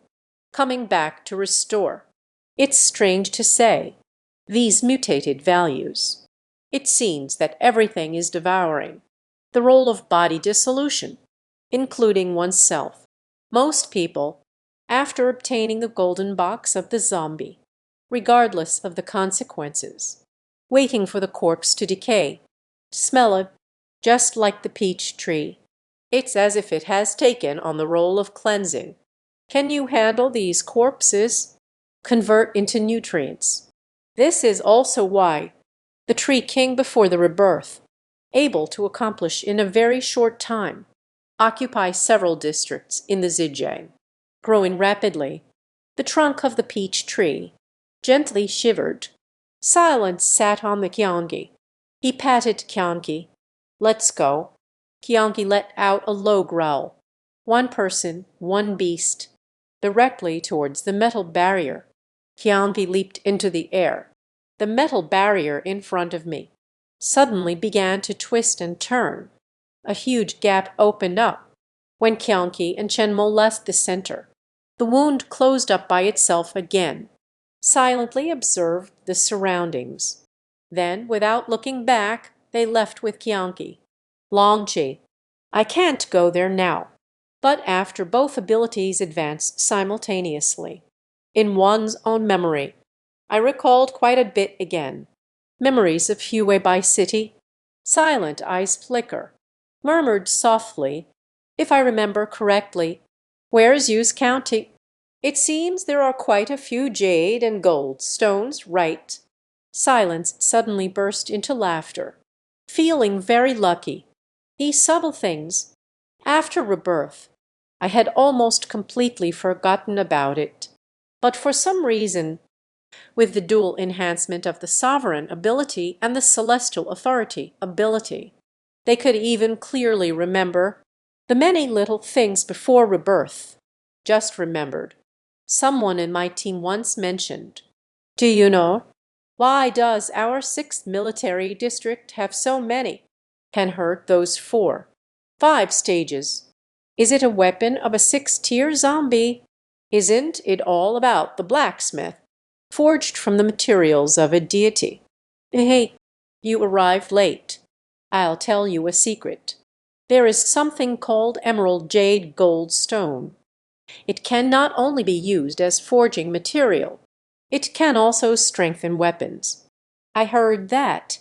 coming back to restore. It's strange to say, these mutated values. It seems that everything is devouring. The role of body dissolution, including oneself. Most people, after obtaining the golden box of the zombie, regardless of the consequences, waiting for the corpse to decay, smell it, just like the peach tree. It's as if it has taken on the role of cleansing. Can you handle these corpses? Convert into nutrients. This is also why the tree king before the rebirth, able to accomplish in a very short time, occupy several districts in the Zhejiang. Growing rapidly, the trunk of the peach tree gently shivered. Silence sat on the Qiong Qi. He patted Qiong Qi. Let's go. Qiong Qi let out a low growl. One person, one beast. Directly towards the metal barrier. Qiong Qi leaped into the air. The metal barrier in front of me suddenly began to twist and turn. A huge gap opened up when Qiong Qi and Chen Mo left the center. The wound closed up by itself again. Silently observed the surroundings. Then, without looking back, they left with Qiong Qi. Longqi. I can't go there now. But after both abilities advanced simultaneously. In one's own memory, I recalled quite a bit again. Memories of Hue by city. Silent eyes flicker. Murmured softly, if I remember correctly, where's Yu's County? It seems there are quite a few jade and gold stones, right? Silence suddenly burst into laughter. Feeling very lucky. These subtle things. After rebirth, I had almost completely forgotten about it. But for some reason, with the dual enhancement of the sovereign ability and the celestial authority ability, they could even clearly remember the many little things before rebirth. Just remembered. Someone in my team once mentioned, do you know, why does our 6th military district have so many? Can hurt those 4, 5 stages. Is it a weapon of a 6-tier zombie? Isn't it all about the blacksmith, forged from the materials of a deity? Hey, you arrived late. I'll tell you a secret. There is something called emerald jade gold stone. It can not only be used as forging material, it can also strengthen weapons. I heard that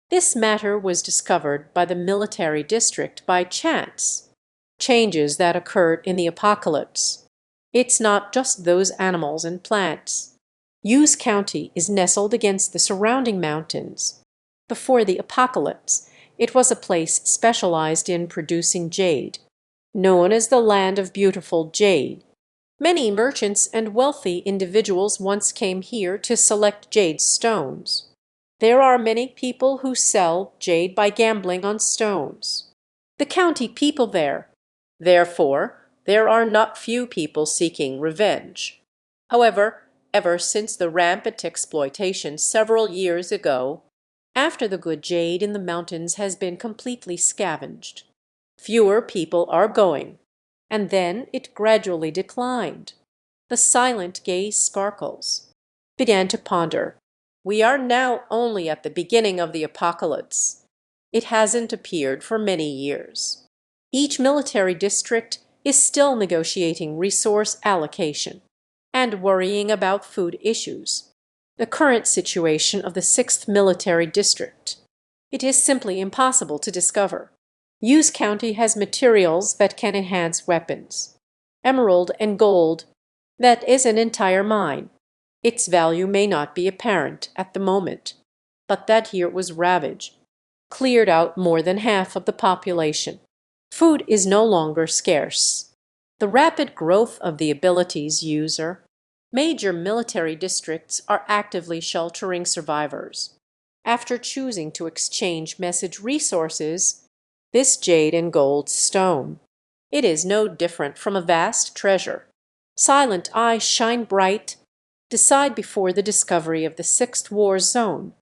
this matter was discovered by the military district by chance. Changes that occurred in the apocalypse. It's not just those animals and plants. Yu's County is nestled against the surrounding mountains. Before the apocalypse, it was a place specialized in producing jade, known as the Land of Beautiful Jade. Many merchants and wealthy individuals once came here to select jade stones. There are many people who sell jade by gambling on stones. The county people there. Therefore, there are not few people seeking revenge. However, ever since the rampant exploitation several years ago, after the good jade in the mountains has been completely scavenged, fewer people are going. and then it gradually declined. The silent gaze sparkles. Began to ponder. We are now only at the beginning of the apocalypse. It hasn't appeared for many years. Each military district is still negotiating resource allocation and worrying about food issues. The current situation of the 6th Military District. It is simply impossible to discover. Hughes County has materials that can enhance weapons. Emerald and gold, that is an entire mine. Its value may not be apparent at the moment, but that year was ravaged, cleared out more than half of the population. Food is no longer scarce. The rapid growth of the abilities user. Major military districts are actively sheltering survivors. After choosing to exchange message resources, this jade and gold stone. It is no different from a vast treasure. Silent eyes shine bright. Decide before the discovery of the 6th war zone.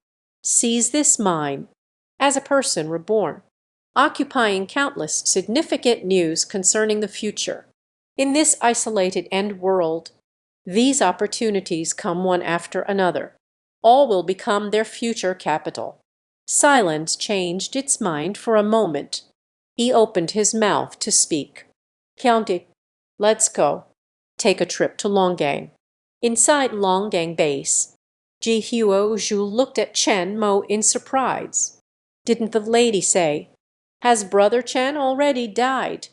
Seize this mine as a person reborn, occupying countless significant news concerning the future. In this isolated end world, these opportunities come one after another. All will become their future capital. Silence changed its mind for a moment. He opened his mouth to speak. County, let's go. Take a trip to Longgang. Inside Longgang base, Ji Huo Zhu looked at Chen Mo in surprise. Didn't the lady say, "Has Brother Chen already died?"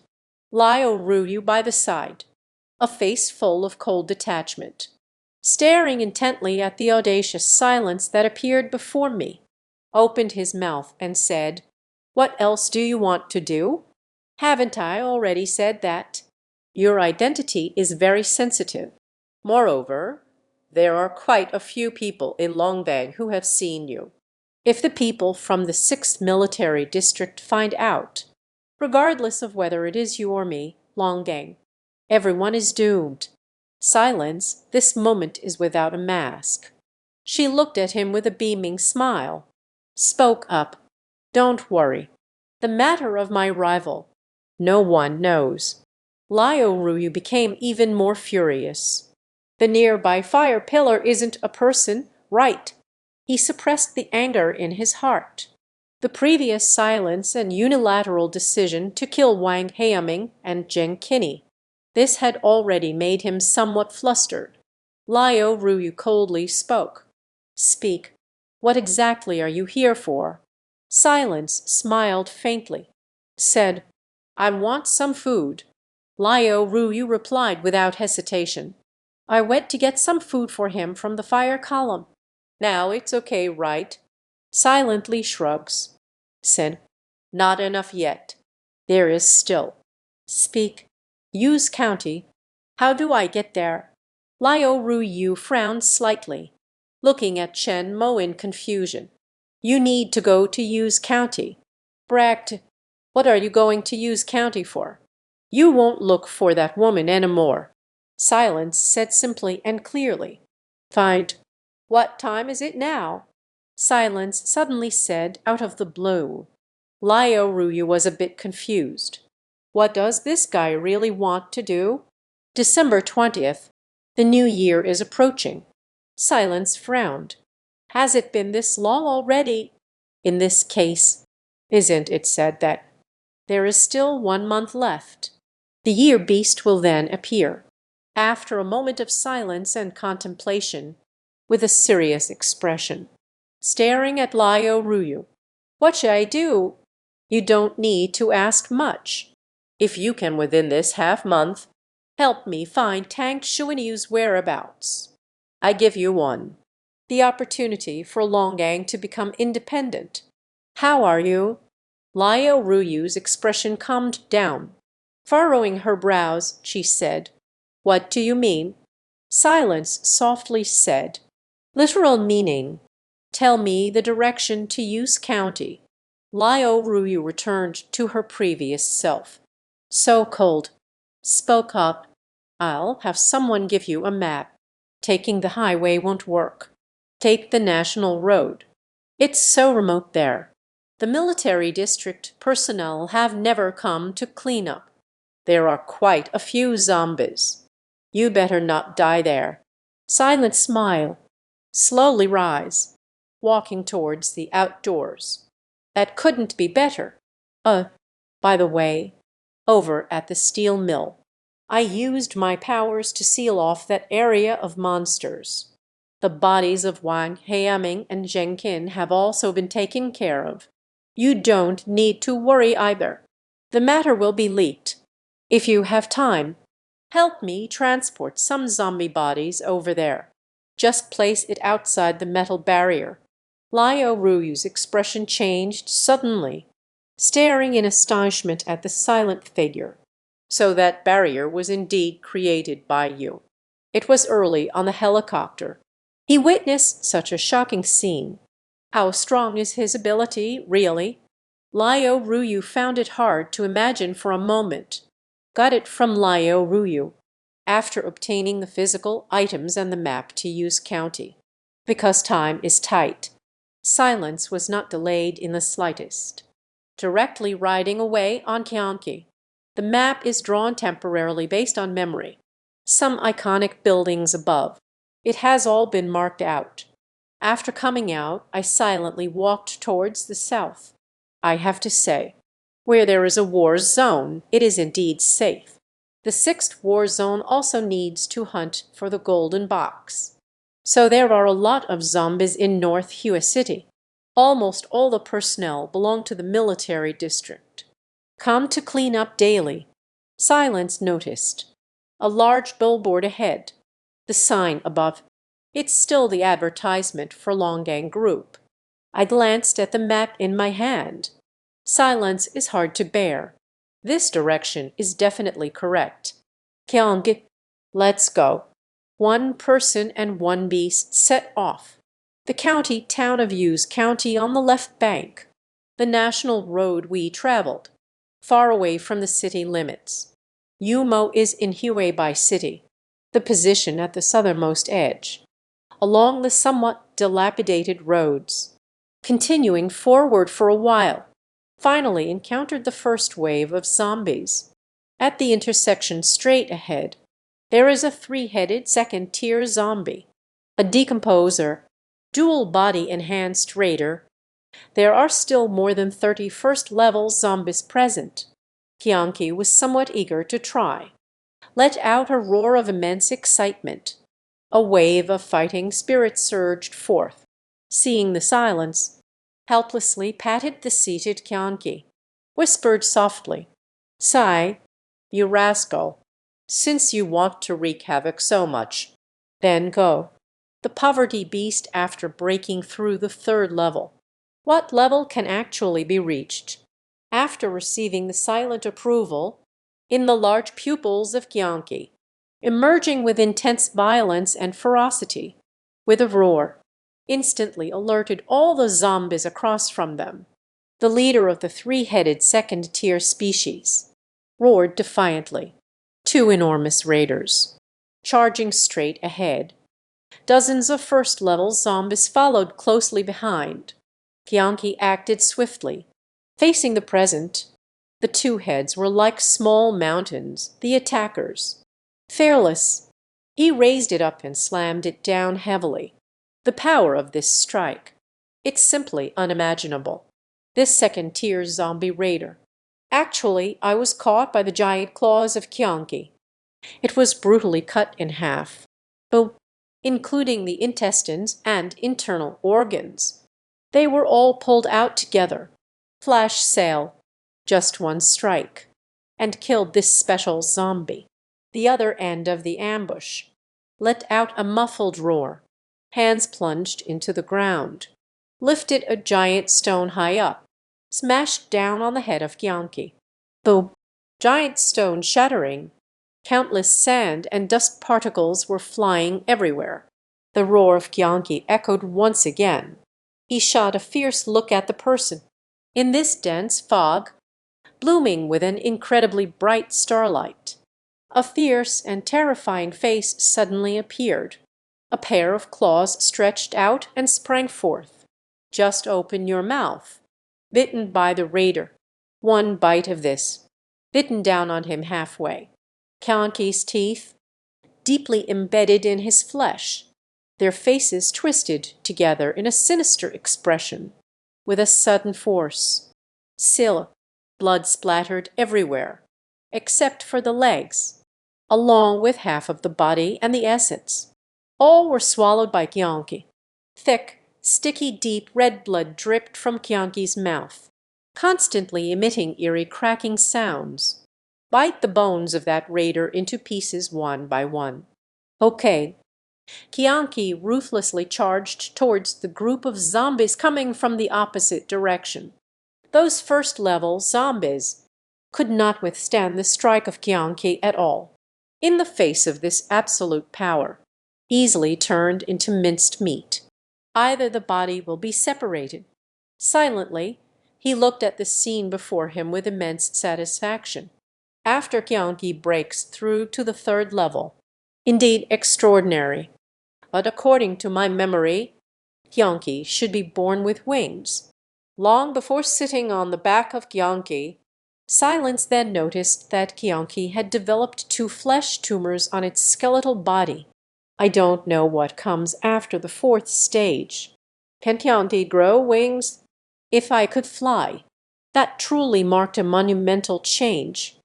Liao Ruyu by the side, a face full of cold detachment, staring intently at the audacious silence that appeared before me, opened his mouth and said, "What else do you want to do? Haven't I already said that? Your identity is very sensitive. Moreover, there are quite a few people in Longbang who have seen you. If the people from the 6th Military District find out, regardless of whether it is you or me, Longgang, everyone is doomed. Silence, this moment is without a mask." She looked at him with a beaming smile. Spoke up. "Don't worry. The matter of my rival, no one knows." Liao Ruyu became even more furious. "The nearby fire pillar isn't a person, right?" He suppressed the anger in his heart. The previous silence and unilateral decision to kill Wang Heiming and Zheng Qini. This had already made him somewhat flustered. Liao Ruyu coldly spoke. "Speak. What exactly are you here for?" Silence smiled faintly. Said, "I want some food." Liao Ruyu replied without hesitation. "I went to get some food for him from the fire column. Now it's okay, right?" Silently shrugs. Said, "Not enough yet. There is still." "Speak. Use County. How do I get there?" Liao Ruyu frowned slightly, looking at Chen Mo in confusion. "You need to go to Use County." Bracked. "What are you going to Use County for?" "You won't look for that woman anymore." Silence said simply and clearly. "Fine. What time is it now?" Silence suddenly said out of the blue. Liao Ruyu was a bit confused. What does this guy really want to do? December 20th. The new year is approaching. Silence frowned. Has it been this long already? In this case, isn't it said that there is still 1 month left? The year beast will then appear. After a moment of silence and contemplation, with a serious expression, staring at Liao Ruyu. "What should I do?" "You don't need to ask much. If you can within this half-month help me find Tang Shuinyu's whereabouts, I give you one. The opportunity for Longgang to become independent. How are you?" Liao Ruyu's expression calmed down. Furrowing her brows, she said, "What do you mean?" Silence softly said, "Literal meaning. Tell me the direction to Use County." Liao Ruyu returned to her previous self. So cold. Spoke up. "I'll have someone give you a map. Taking the highway won't work. Take the national road. It's so remote there. The military district personnel have never come to clean up. There are quite a few zombies. You better not die there. Silent smile. Slowly rise, walking towards the outdoors. That couldn't be better. By the way, over at the steel mill, I used my powers to seal off that area of monsters. The bodies of Wang Heaming and Zheng Qin have also been taken care of. You don't need to worry either. The matter will be leaked. If you have time, help me transport some zombie bodies over there. Just place it outside the metal barrier. Liao Ruyu's expression changed suddenly, staring in astonishment at the silent figure. So that barrier was indeed created by you. It was early on the helicopter. He witnessed such a shocking scene. How strong is his ability, really? Liao Ruyu found it hard to imagine for a moment. Got it from Liao Ruyu, after obtaining the physical items and the map to use county. Because time is tight, silence was not delayed in the slightest. Directly riding away on Qiong Qi, the map is drawn temporarily based on memory. Some iconic buildings above. It has all been marked out. After coming out, I silently walked towards the south. I have to say, where there is a war zone, it is indeed safe. The sixth war zone also needs to hunt for the golden box. So there are a lot of zombies in North Hua City. Almost all the personnel belong to the military district. Come to clean up daily. Silence noticed. A large billboard ahead. The sign above. It's still the advertisement for Longgang Group. I glanced at the map in my hand. Silence is hard to bear. This direction is definitely correct. Qiong Qi, let's go. One person and one beast set off. The county town of Yu's county on the left bank. The national road we traveled, far away from the city limits. Yumo is in Huibai City, the position at the southernmost edge. Along the somewhat dilapidated roads, continuing forward for a while, finally encountered the first wave of zombies. At the intersection straight ahead, there is a three-headed second-tier zombie, a decomposer, dual-body enhanced raider. There are still more than 30 first-level zombies present. Qiong Qi was somewhat eager to try. Let out a roar of immense excitement. A wave of fighting spirit surged forth. Seeing the silence, helplessly patted the seated Qiong Qi, whispered softly, "Sai, you rascal, since you want to wreak havoc so much, then go." The poverty beast after breaking through the third level. What level can actually be reached? After receiving the silent approval, in the large pupils of Qiong Qi, emerging with intense violence and ferocity, with a roar, instantly alerted all the zombies across from them. The leader of the three-headed second-tier species roared defiantly. Two enormous raiders, charging straight ahead. Dozens of first-level zombies followed closely behind. Qiong Qi acted swiftly. Facing the present, the two heads were like small mountains, the attackers. Fearless, he raised it up and slammed it down heavily. The power of this strike. It's simply unimaginable. This second-tier zombie raider. Actually, I was caught by the giant claws of Qiong Qi. It was brutally cut in half, including the intestines and internal organs. They were all pulled out together. Flash sale. Just one strike. And killed this special zombie. The other end of the ambush. Let out a muffled roar. Hands plunged into the ground. Lifted a giant stone high up. Smashed down on the head of Qiong Qi. Boom. Giant stone shattering. Countless sand and dust particles were flying everywhere. The roar of Qiong Qi echoed once again. He shot a fierce look at the person. In this dense fog, blooming with an incredibly bright starlight, a fierce and terrifying face suddenly appeared. A pair of claws stretched out and sprang forth. Just open your mouth. Bitten by the raider. One bite of this. bitten down on him halfway. Qiong Qi's teeth, deeply embedded in his flesh, their faces twisted together in a sinister expression, with a sudden force. Still, blood splattered everywhere, except for the legs, along with half of the body and the essence. All were swallowed by Qiong Qi. Thick, sticky, deep red blood dripped from Qiong Qi's mouth, constantly emitting eerie cracking sounds. Bite the bones of that raider into pieces one by one. Okay. Qiong Qi ruthlessly charged towards the group of zombies coming from the opposite direction. Those first-level zombies could not withstand the strike of Qiong Qi at all, in the face of this absolute power, easily turned into minced meat. Either the body will be separated. Silently, he looked at the scene before him with immense satisfaction. After Qiong Qi breaks through to the third level, indeed extraordinary. But according to my memory, Qiong Qi should be born with wings. Long before sitting on the back of Qiong Qi, Silence then noticed that Qiong Qi had developed 2 flesh tumors on its skeletal body. I don't know what comes after the 4th stage. Can Qiong Qi grow wings? If I could fly, that truly marked a monumental change,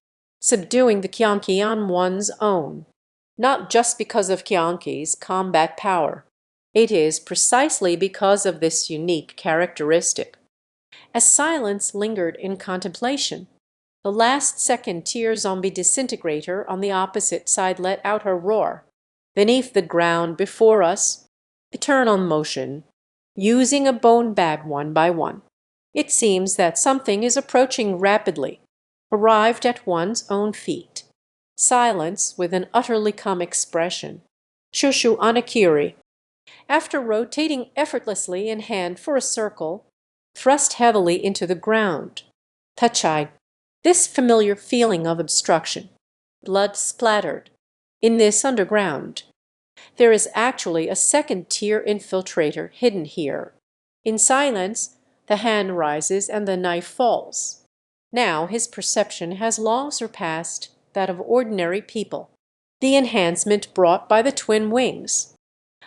subduing the Qiong Qi on one's own. Not just because of Qiong Qi's combat power. It is precisely because of this unique characteristic. As Silence lingered in contemplation, the last second-tier zombie disintegrator on the opposite side let out her roar. Beneath the ground before us, eternal motion, using a bone bag one by one. It seems that something is approaching rapidly, arrived at one's own feet. Silence with an utterly calm expression. Shushu anakiri. After rotating effortlessly in hand for a circle, thrust heavily into the ground. Tachai. This familiar feeling of obstruction. Blood splattered. In this underground, there is actually a second-tier infiltrator hidden here. In Silence, the hand rises and the knife falls. Now his perception has long surpassed that of ordinary people. The enhancement brought by the twin wings.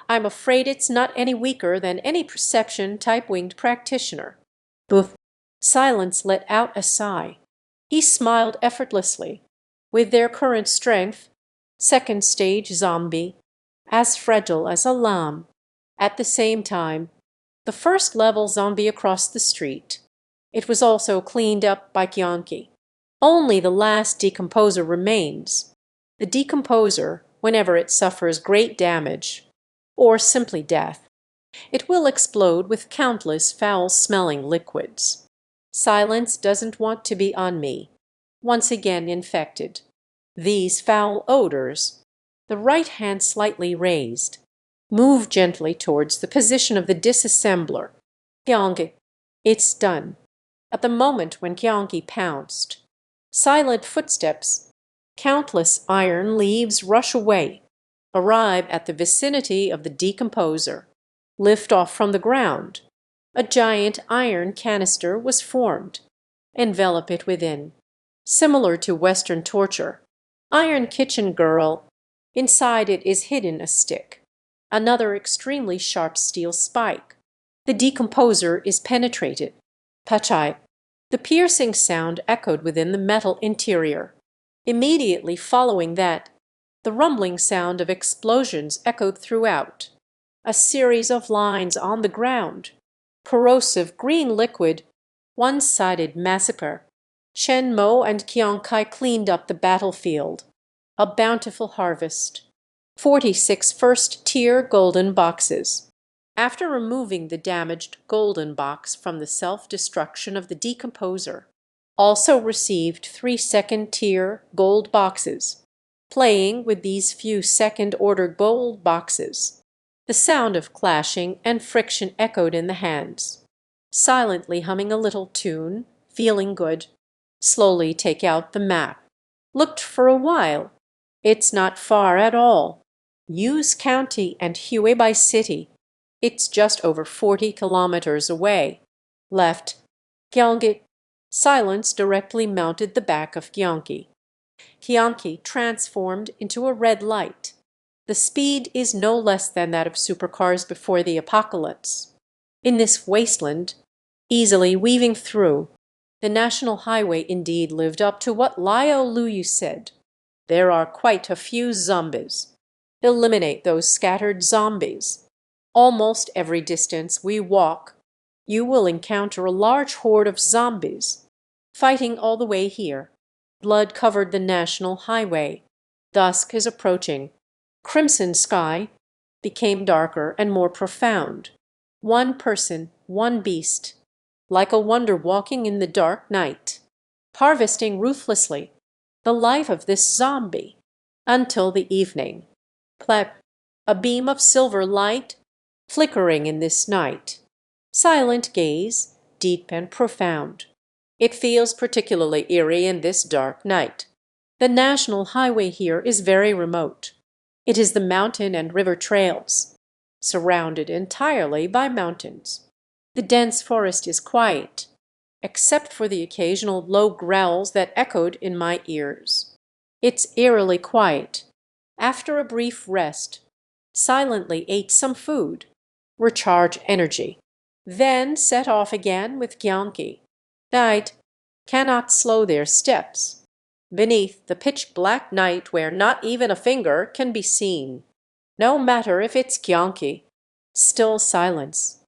I'm afraid it's not any weaker than any perception type-winged practitioner. Boof. Silence let out a sigh. He smiled effortlessly. With their current strength, second-stage zombie, as fragile as a lamb. At the same time, the first-level zombie across the street. It was also cleaned up by Qiong Qi. Only the last decomposer remains. The decomposer, whenever it suffers great damage, or simply death, it will explode with countless foul-smelling liquids. Silence doesn't want to be on me, once again infected. These foul odors, the right hand slightly raised, move gently towards the position of the disassembler. Qiong Qi. It's done. At the moment when Qiong Qi pounced, silent footsteps, countless iron leaves rush away, arrive at the vicinity of the decomposer, lift off from the ground. A giant iron canister was formed. Envelop it within. Similar to Western torture. Iron kitchen girl. Inside it is hidden a stick. Another extremely sharp steel spike. The decomposer is penetrated. Pachai. The piercing sound echoed within the metal interior. Immediately following that, the rumbling sound of explosions echoed throughout. A series of lines on the ground. Corrosive green liquid, one-sided massacre. Shen Mo and Qiong Qi cleaned up the battlefield. A bountiful harvest. 46 first-tier golden boxes. After removing the damaged golden box from the self-destruction of the decomposer, also received 3 second-tier gold boxes. Playing with these few second-order gold boxes, the sound of clashing and friction echoed in the hands. Silently humming a little tune, feeling good. Slowly take out the map. Looked for a while. It's not far at all. Use County and Hue by City. It's just over 40 kilometers away. Left. Qiong Qi. Silence directly mounted the back of Qiong Qi. Qiong Qi transformed into a red light. The speed is no less than that of supercars before the apocalypse. In this wasteland, easily weaving through, the national highway indeed lived up to what Liao Luyu said. There are quite a few zombies. Eliminate those scattered zombies. Almost every distance we walk, you will encounter a large horde of zombies. Fighting all the way here. Blood covered the national highway. Dusk is approaching. Crimson sky became darker and more profound. One person, one beast, like a wonder walking in the dark night, harvesting ruthlessly the life of this zombie until the evening. Plep, a beam of silver light flickering in this night. Silent gaze, deep and profound. It feels particularly eerie in this dark night. The national highway here is very remote. It is the mountain and river trails, surrounded entirely by mountains. The dense forest is quiet, except for the occasional low growls that echoed in my ears. It's eerily quiet. After a brief rest, silently ate some food, recharge energy, then set off again with Qiong Qi. Night cannot slow their steps. Beneath the pitch-black night where not even a finger can be seen. No matter if it's Qiong Qi. Still silence.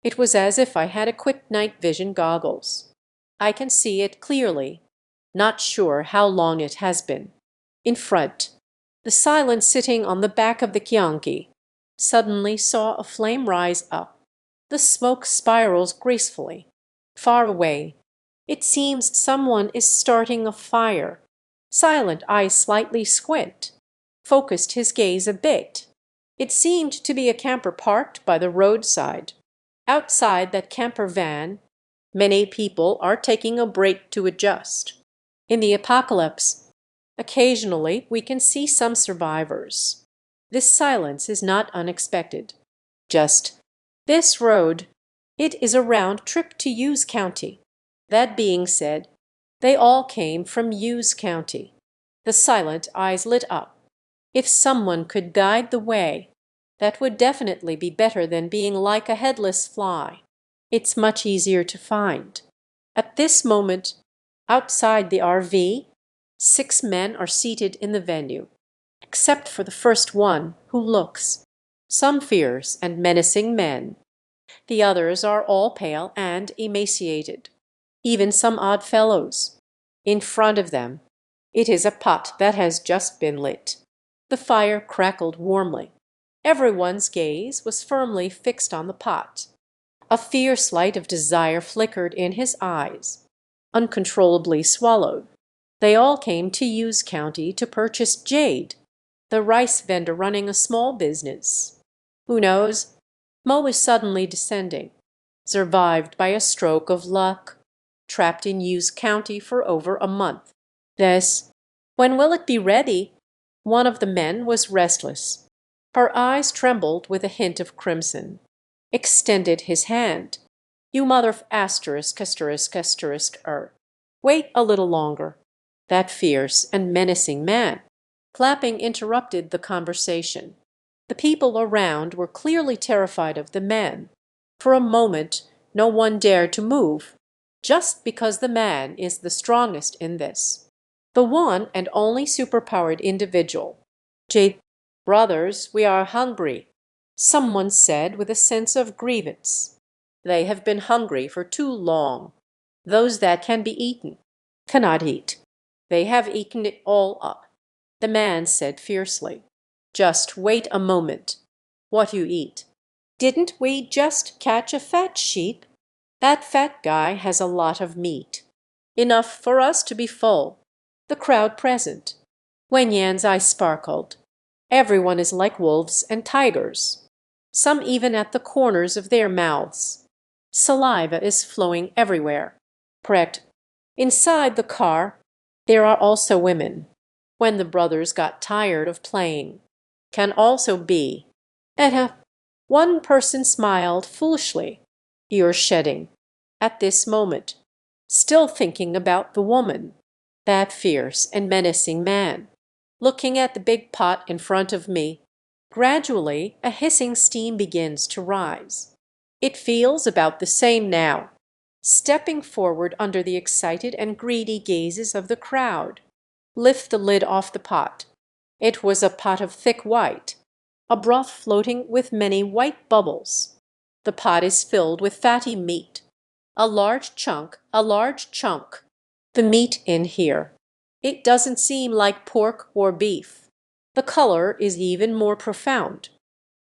It was as if I had equipped night vision goggles. I can see it clearly, not sure how long it has been. In front, the silence sitting on the back of the Qiong Qi suddenly saw a flame rise up. The smoke spirals gracefully. Far away, it seems someone is starting a fire. Silent eyes slightly squint, focused his gaze a bit. It seemed to be a camper parked by the roadside. Outside that camper van, many people are taking a break to adjust. In the apocalypse, occasionally we can see some survivors. This silence is not unexpected. Just this road, it is a round trip to Hughes County. That being said, they all came from Hughes County. The silent eyes lit up. If someone could guide the way, that would definitely be better than being like a headless fly. It's much easier to find. At this moment, outside the RV, 6 men are seated in the venue, except for the first one, who looks some fierce and menacing men. The others are all pale and emaciated, even some odd fellows. In front of them, it is a pot that has just been lit. The fire crackled warmly. Everyone's gaze was firmly fixed on the pot. A fierce light of desire flickered in his eyes, uncontrollably swallowed. They all came to Hughes County to purchase jade, the rice vendor running a small business. Who knows? Mo is suddenly descending, survived by a stroke of luck, trapped in Hughes County for over a month. This, when will it be ready? One of the men was restless. Her eyes trembled with a hint of crimson. Extended his hand. You mother of asterisk, asterisk, asterisk, Wait a little longer. That fierce and menacing man. Clapping interrupted the conversation. The people around were clearly terrified of the man. For a moment, no one dared to move, just because the man is the strongest in this. The one and only superpowered individual. Jade, brothers, we are hungry, someone said with a sense of grievance. They have been hungry for too long. Those that can be eaten cannot eat. They have eaten it all up. The man said fiercely, just wait a moment. What you eat? Didn't we just catch a fat sheep? That fat guy has a lot of meat. Enough for us to be full. The crowd present. Wen Yan's eyes sparkled. Everyone is like wolves and tigers. Some even at the corners of their mouths. Saliva is flowing everywhere. Correct. Inside the car, there are also women. When the brothers got tired of playing. Can also be. One person smiled foolishly. You're shedding. At this moment, still thinking about the woman, that fierce and menacing man. Looking at the big pot in front of me, gradually a hissing steam begins to rise. It feels about the same now, stepping forward under the excited and greedy gazes of the crowd. Lift the lid off the pot. It was a pot of thick white, a broth floating with many white bubbles. The pot is filled with fatty meat. A large chunk, a large chunk. The meat in here. It doesn't seem like pork or beef. The color is even more profound.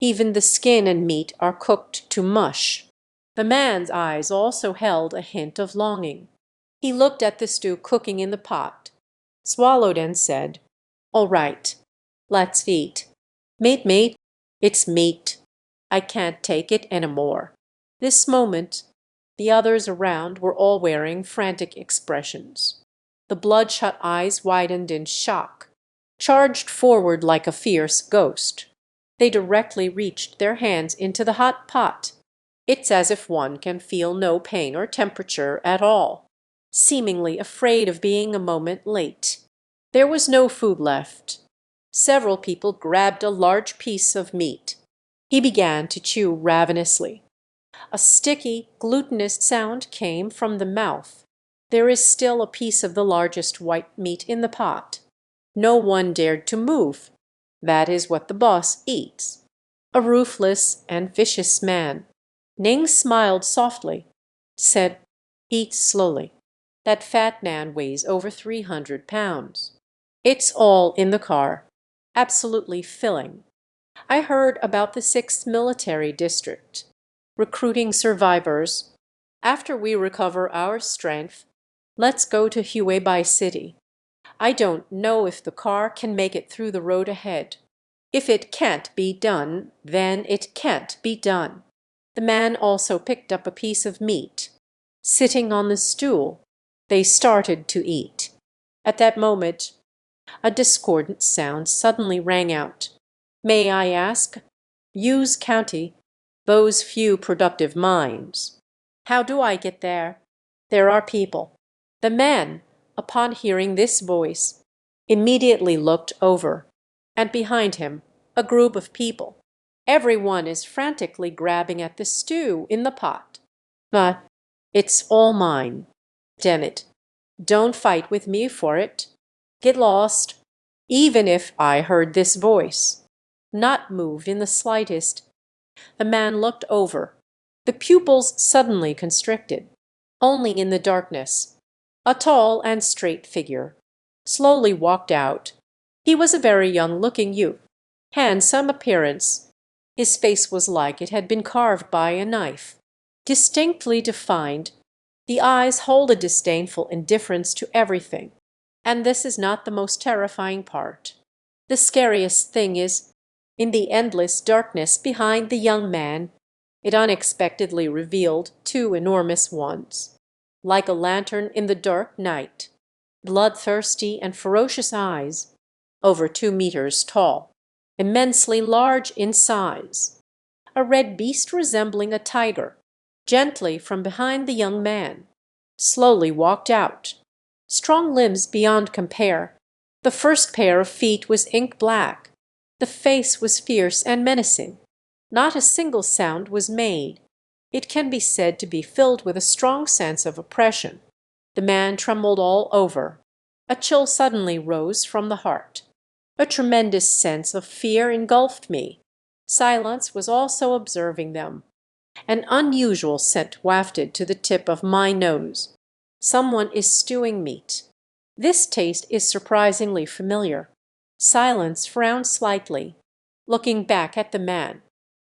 Even the skin and meat are cooked to mush. The man's eyes also held a hint of longing. He looked at the stew cooking in the pot, swallowed and said, "All right, let's eat. Meat, it's meat. I can't take it any more." This moment, the others around were all wearing frantic expressions. The bloodshot eyes widened in shock, charged forward like a fierce ghost. They directly reached their hands into the hot pot. It's as if one can feel no pain or temperature at all, seemingly afraid of being a moment late. There was no food left. Several people grabbed a large piece of meat. He began to chew ravenously. A sticky, glutinous sound came from the mouth. There is still a piece of the largest white meat in the pot. No one dared to move. That is what the boss eats. A ruthless and vicious man. Ning smiled softly, said, "Eat slowly. That fat man weighs over 300 pounds. It's all in the car. Absolutely filling. I heard about the 6th Military District. Recruiting survivors. After we recover our strength, let's go to Huibai City. I don't know if the car can make it through the road ahead. If it can't be done, then it can't be done." The man also picked up a piece of meat. Sitting on the stool, they started to eat. At that moment, a discordant sound suddenly rang out. "May I ask? Hughes County, those few productive minds. How do I get there? There are people." The man, upon hearing this voice, immediately looked over, and behind him a group of people. Everyone is frantically grabbing at the stew in the pot. "But it's all mine. Damn it. Don't fight with me for it. Get lost." Even if I heard this voice, not moved in the slightest. The man looked over. The pupils suddenly constricted. Only in the darkness, a tall and straight figure slowly walked out. He was a very young-looking youth, handsome appearance. His face was like it had been carved by a knife. Distinctly defined, the eyes hold a disdainful indifference to everything. And this is not the most terrifying part. The scariest thing is, in the endless darkness behind the young man, it unexpectedly revealed two enormous ones. Like a lantern in the dark night, bloodthirsty and ferocious eyes, over 2 meters tall, immensely large in size. A red beast resembling a tiger, gently from behind the young man, slowly walked out. Strong limbs beyond compare. The first pair of feet was ink black. The face was fierce and menacing. Not a single sound was made. It can be said to be filled with a strong sense of oppression. The man trembled all over. A chill suddenly rose from the heart. A tremendous sense of fear engulfed me. Silence was also observing them. An unusual scent wafted to the tip of my nose. Someone is stewing meat. This taste is surprisingly familiar. Silence frowned slightly, looking back at the man.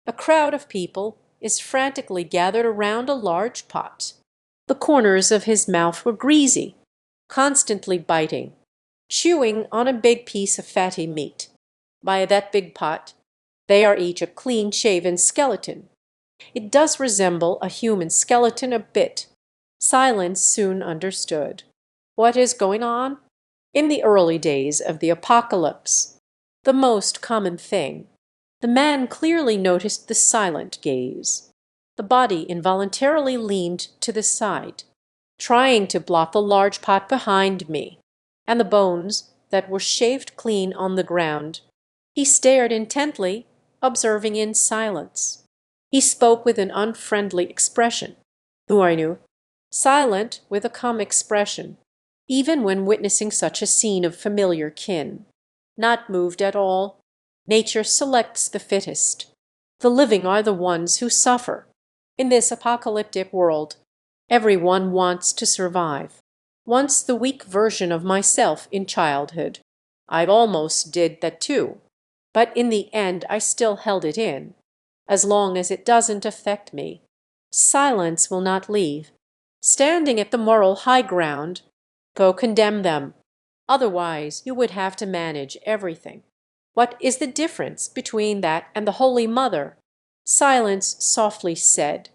A crowd of people is frantically gathered around a large pot. The corners of his mouth were greasy, constantly biting, chewing on a big piece of fatty meat. By that big pot, they are each a clean-shaven skeleton. It does resemble a human skeleton a bit. Silence soon understood. What is going on? In the early days of the apocalypse, the most common thing, the man clearly noticed the silent gaze. The body involuntarily leaned to the side. trying to blot the large pot behind me, and the bones that were shaved clean on the ground. He stared intently, observing in silence. He spoke with an unfriendly expression. Who are you? Silent, with a calm expression, even when witnessing such a scene of familiar kin. Not moved at all. Nature selects the fittest. The living are the ones who suffer. In this apocalyptic world, everyone wants to survive. Once the weak version of myself in childhood. I almost did that too. But in the end I still held it in. As long as it doesn't affect me. Silence will not leave. Standing at the moral high ground, go condemn them. Otherwise you would have to manage everything. What is the difference between that and the Holy Mother? Silence softly said,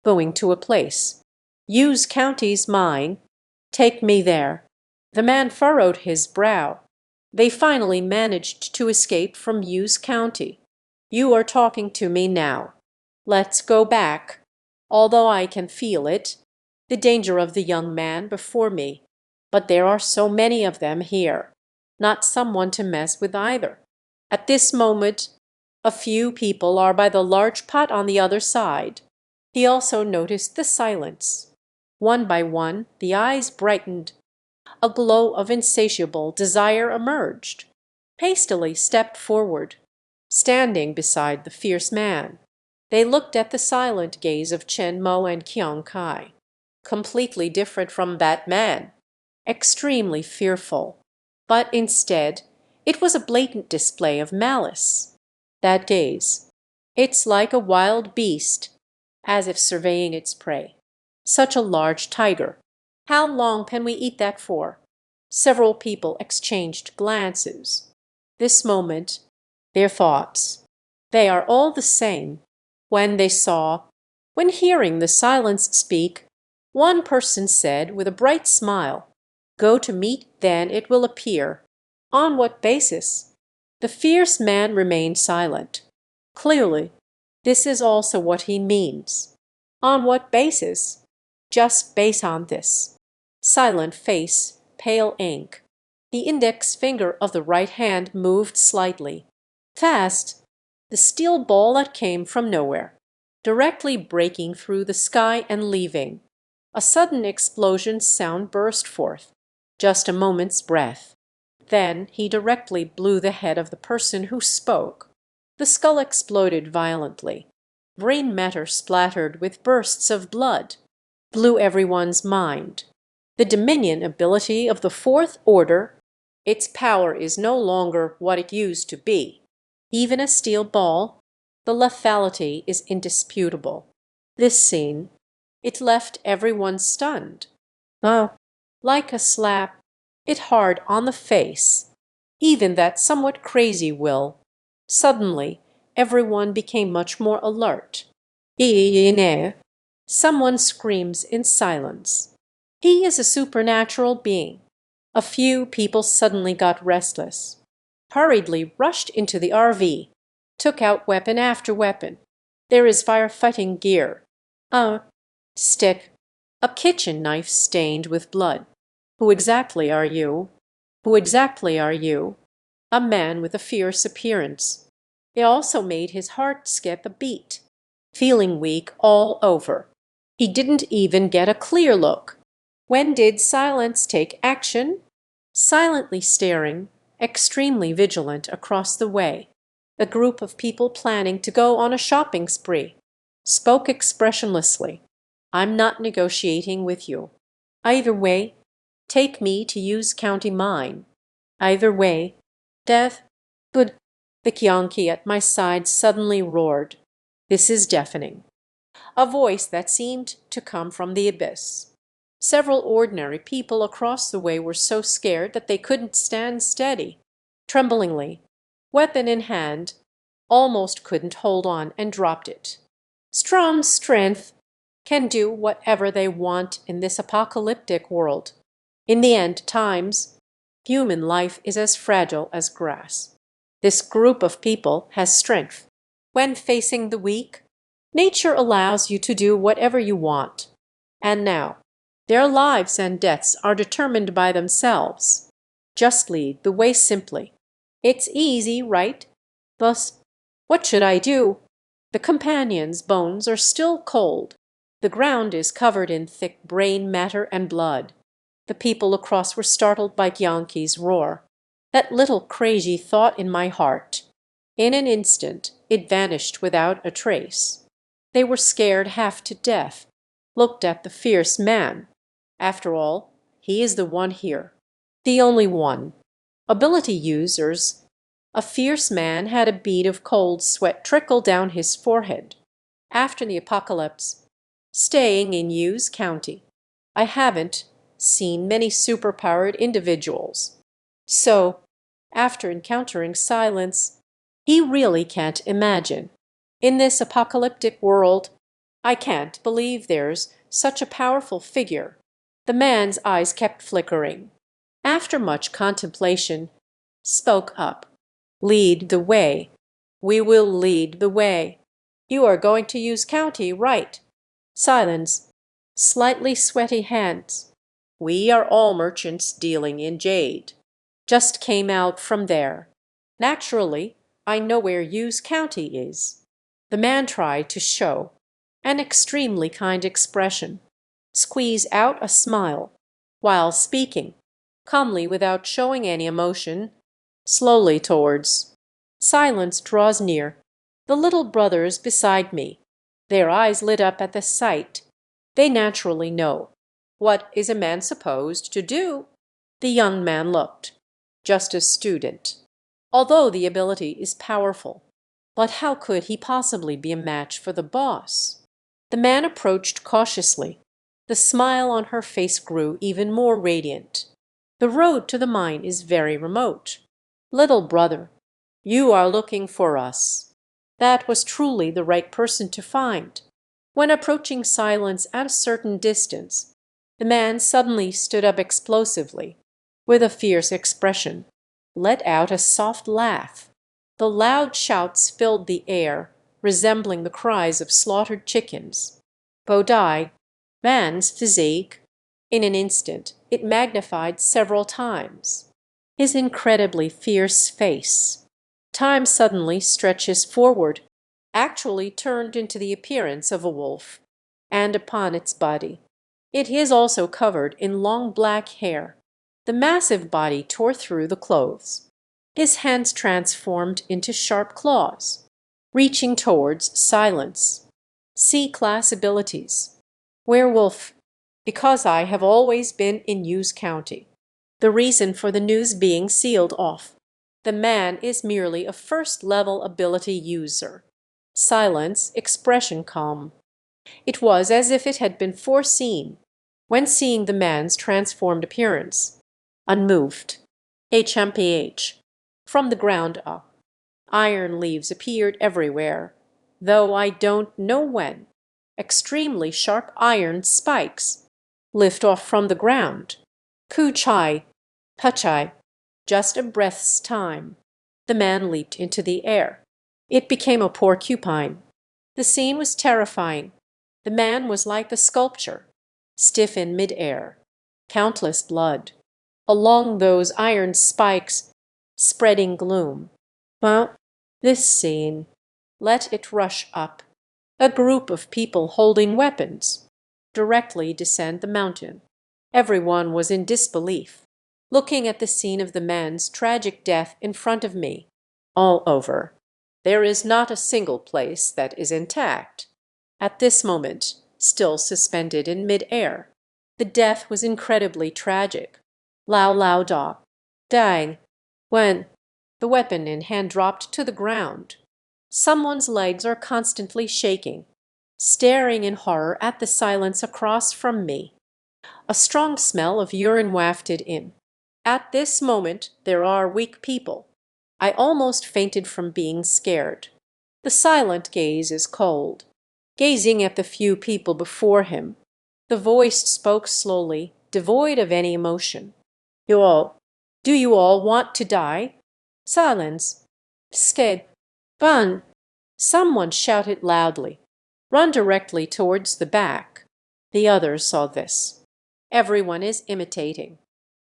going to a place. Use County's mine. Take me there. The man furrowed his brow. They finally managed to escape from Use County. You are talking to me now. Let's go back. Although I can feel it, the danger of the young man before me. But there are so many of them here. Not someone to mess with either. At this moment, a few people are by the large pot on the other side. He also noticed the silence. One by one, the eyes brightened. A glow of insatiable desire emerged. Hastily stepped forward, standing beside the fierce man. They looked at the silent gaze of Chen Mo and Qiong Qi. Completely different from that man. Extremely fearful. But instead, it was a blatant display of malice. That gaze. It's like a wild beast, as if surveying its prey. Such a large tiger. How long can we eat that for? Several people exchanged glances. This moment, their thoughts. They are all the same. When hearing the silence speak, one person said with a bright smile, "Go to meat, then it will appear." On what basis? The fierce man remained silent. Clearly, this is also what he means. On what basis? Just base on this. Silent face, pale ink. The index finger of the right hand moved slightly. Fast. The steel ball that came from nowhere. Directly breaking through the sky and leaving. A sudden explosion sound burst forth. Just a moment's breath. Then he directly blew the head of the person who spoke. The skull exploded violently. Brain matter splattered with bursts of blood. Blew everyone's mind. The dominion ability of the fourth order, its power is no longer what it used to be. Even a steel ball, the lethality is indisputable. This scene, it left everyone stunned. Oh, like a slap. It hard on the face. Even that somewhat crazy will. Suddenly, everyone became much more alert. Someone screams in silence. He is a supernatural being. A few people suddenly got restless. Hurriedly rushed into the RV. Took out weapon after weapon. There is firefighting gear. A stick. A kitchen knife stained with blood. Who exactly are you? Who exactly are you? A man with a fierce appearance. It also made his heart skip a beat. Feeling weak all over. He didn't even get a clear look. When did silence take action? Silently staring, extremely vigilant across the way. A group of people planning to go on a shopping spree. Spoke expressionlessly. I'm not negotiating with you. Either way, take me to Use County mine. Either way, death. But the Qiong Qi at my side suddenly roared. This is deafening. A voice that seemed to come from the abyss. Several ordinary people across the way were so scared that they couldn't stand steady. Tremblingly, weapon in hand, almost couldn't hold on and dropped it. Strong strength can do whatever they want in this apocalyptic world. In the end times, human life is as fragile as grass. This group of people has strength. When facing the weak, nature allows you to do whatever you want. And now, Their lives and deaths are determined by themselves. Just lead the way simply. It's easy, right? Thus, what should I do? The companion's bones are still cold. The ground is covered in thick brain matter and blood. The people across were startled by Qiong Qi's roar. That little crazy thought in my heart. In an instant, it vanished without a trace. They were scared half to death, looked at the fierce man. After all, he is the one here, the only one. Ability users. A fierce man had a bead of cold sweat trickle down his forehead. After the apocalypse, staying in U's county, I haven't seen many superpowered individuals. So, after encountering silence, he really can't imagine. In this apocalyptic world, I can't believe there's such a powerful figure. The man's eyes kept flickering. After much contemplation, spoke up. Lead the way. We will lead the way. You are going to use county, right? Silence. Slightly sweaty hands. We are all merchants dealing in jade. Just came out from there. Naturally, I know where U's county is. The man tried to show an extremely kind expression, squeeze out a smile, while speaking, calmly without showing any emotion, slowly towards. Silence draws near. The little brothers beside me. Their eyes lit up at the sight. They naturally know. What is a man supposed to do? The young man looked. Just a student. Although the ability is powerful. But how could he possibly be a match for the boss? The man approached cautiously. The smile on her face grew even more radiant. The road to the mine is very remote. Little brother, you are looking for us. That was truly the right person to find. When approaching silence at a certain distance, the man suddenly stood up explosively, with a fierce expression, let out a soft laugh. The loud shouts filled the air, resembling the cries of slaughtered chickens. Bodai, man's physique. In an instant, it magnified several times. His incredibly fierce face. Time suddenly stretches forward, actually turned into the appearance of a wolf, and upon its body. It is also covered in long black hair. The massive body tore through the clothes. His hands transformed into sharp claws, reaching towards silence. C-class abilities. Werewolf. Because I have always been in U's county. The reason for the news being sealed off. The man is merely a first-level ability user. Silence, expression calm. It was as if it had been foreseen when seeing the man's transformed appearance. Unmoved. HMPH. From the ground up. Iron leaves appeared everywhere, though I don't know when. Extremely sharp iron spikes lift off from the ground. Kuchai, Pachai. Just a breath's time. The man leaped into the air. It became a porcupine. The scene was terrifying. The man was like a sculpture, stiff in mid-air. Countless blood. Along those iron spikes, spreading gloom. Well, this scene. Let it rush up. A group of people holding weapons. Directly descend the mountain. Everyone was in disbelief, looking at the scene of the man's tragic death in front of me. All over. There is not a single place that is intact. At this moment, still suspended in mid-air. The death was incredibly tragic. Lao Lao Da. Dang. When the weapon in hand dropped to the ground. Someone's legs are constantly shaking, staring in horror at the silence across from me. A strong smell of urine wafted in. At this moment there are weak people. I almost fainted from being scared. The silent gaze is cold, gazing at the few people before him. The voice spoke slowly, devoid of any emotion. Do you all want to die? Silence. Stead. Run. Someone shouted loudly. Run directly towards the back. The others saw this. Everyone is imitating.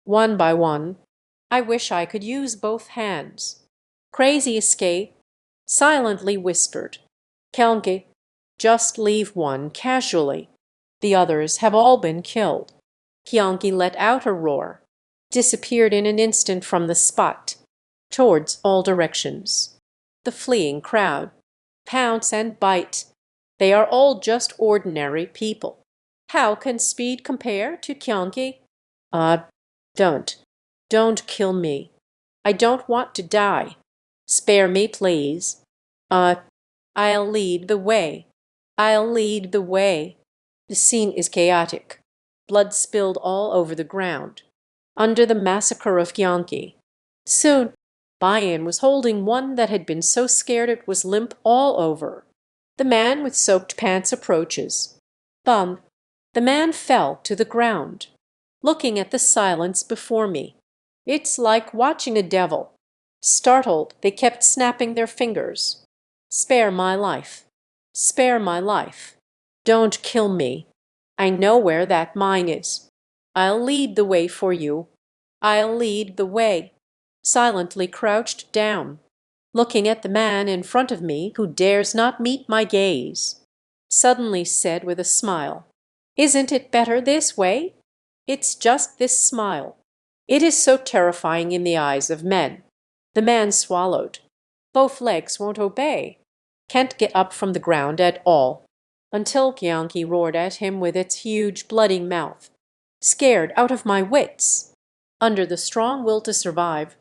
One by one, I wish I could use both hands. Crazy escape, silently whispered. Qiong Qi, just leave one casually. The others have all been killed. Qiong Qi let out a roar, disappeared in an instant from the spot, towards all directions. The fleeing crowd pounce and bite. They are all just ordinary people. How can speed compare to Qiong Qi? Ah, don't kill me. I don't want to die. Spare me, please. I'll lead the way. I'll lead the way. The scene is chaotic. Blood spilled all over the ground. Under the massacre of Qiong Qi. Soon, Bayan was holding one that had been so scared it was limp all over. The man with soaked pants approaches. Bum! The man fell to the ground, looking at the silence before me. It's like watching a devil. Startled, they kept snapping their fingers. Spare my life. Spare my life. Don't kill me. I know where that mine is. I'll lead the way for you. I'll lead the way. Silently crouched down, looking at the man in front of me who dares not meet my gaze. Suddenly said with a smile, "Isn't it better this way?" It's just this smile. It is so terrifying in the eyes of men. The man swallowed. Both legs won't obey. Can't get up from the ground at all. Until Qiong Qi roared at him with its huge bloody mouth. Scared out of my wits. Under the strong will to survive.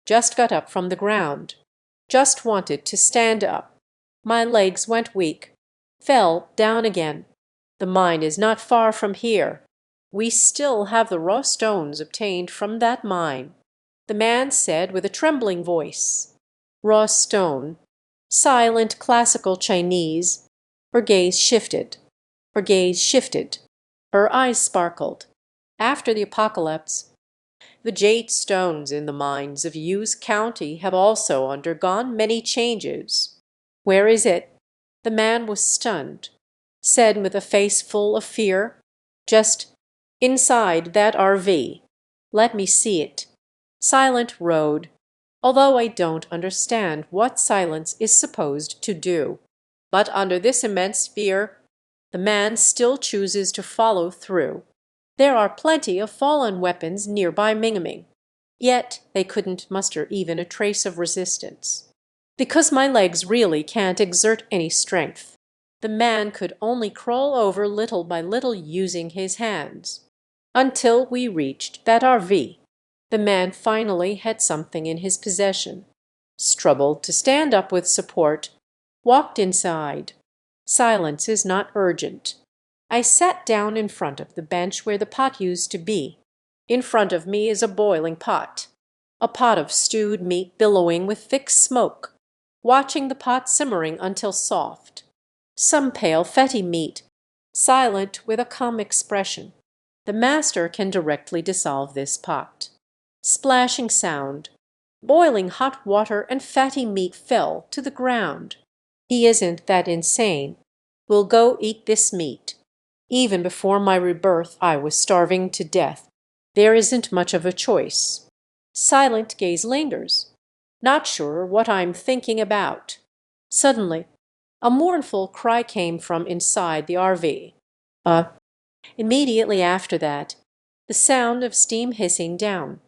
Just got up from the ground. Just wanted to stand up. My legs went weak. Fell down again. The mine is not far from here. We still have the raw stones obtained from that mine. The man said with a trembling voice. Raw stone. Silent classical Chinese. Her gaze shifted. Her gaze shifted. Her eyes sparkled. After the apocalypse, the jade stones in the mines of Yu's County have also undergone many changes. Where is it? The man was stunned. Said with a face full of fear, "Just inside that RV. Let me see it." Silent road, although I don't understand what silence is supposed to do. But under this immense fear, the man still chooses to follow through. There are plenty of fallen weapons nearby Mingming. Yet they couldn't muster even a trace of resistance. Because my legs really can't exert any strength, the man could only crawl over little by little using his hands. Until we reached that RV, the man finally had something in his possession. Struggled to stand up with support. Walked inside. Silence is not urgent. I sat down in front of the bench where the pot used to be. In front of me is a boiling pot. A pot of stewed meat billowing with thick smoke. Watching the pot simmering until soft. Some pale fatty meat. Silent with a calm expression. The master can directly dissolve this pot. Splashing sound. Boiling hot water and fatty meat fell to the ground. He isn't that insane. We'll go eat this meat. Even before my rebirth, I was starving to death. There isn't much of a choice. Silent gaze lingers. Not sure what I'm thinking about. Suddenly, a mournful cry came from inside the RV. Immediately after that, the sound of steam hissing down.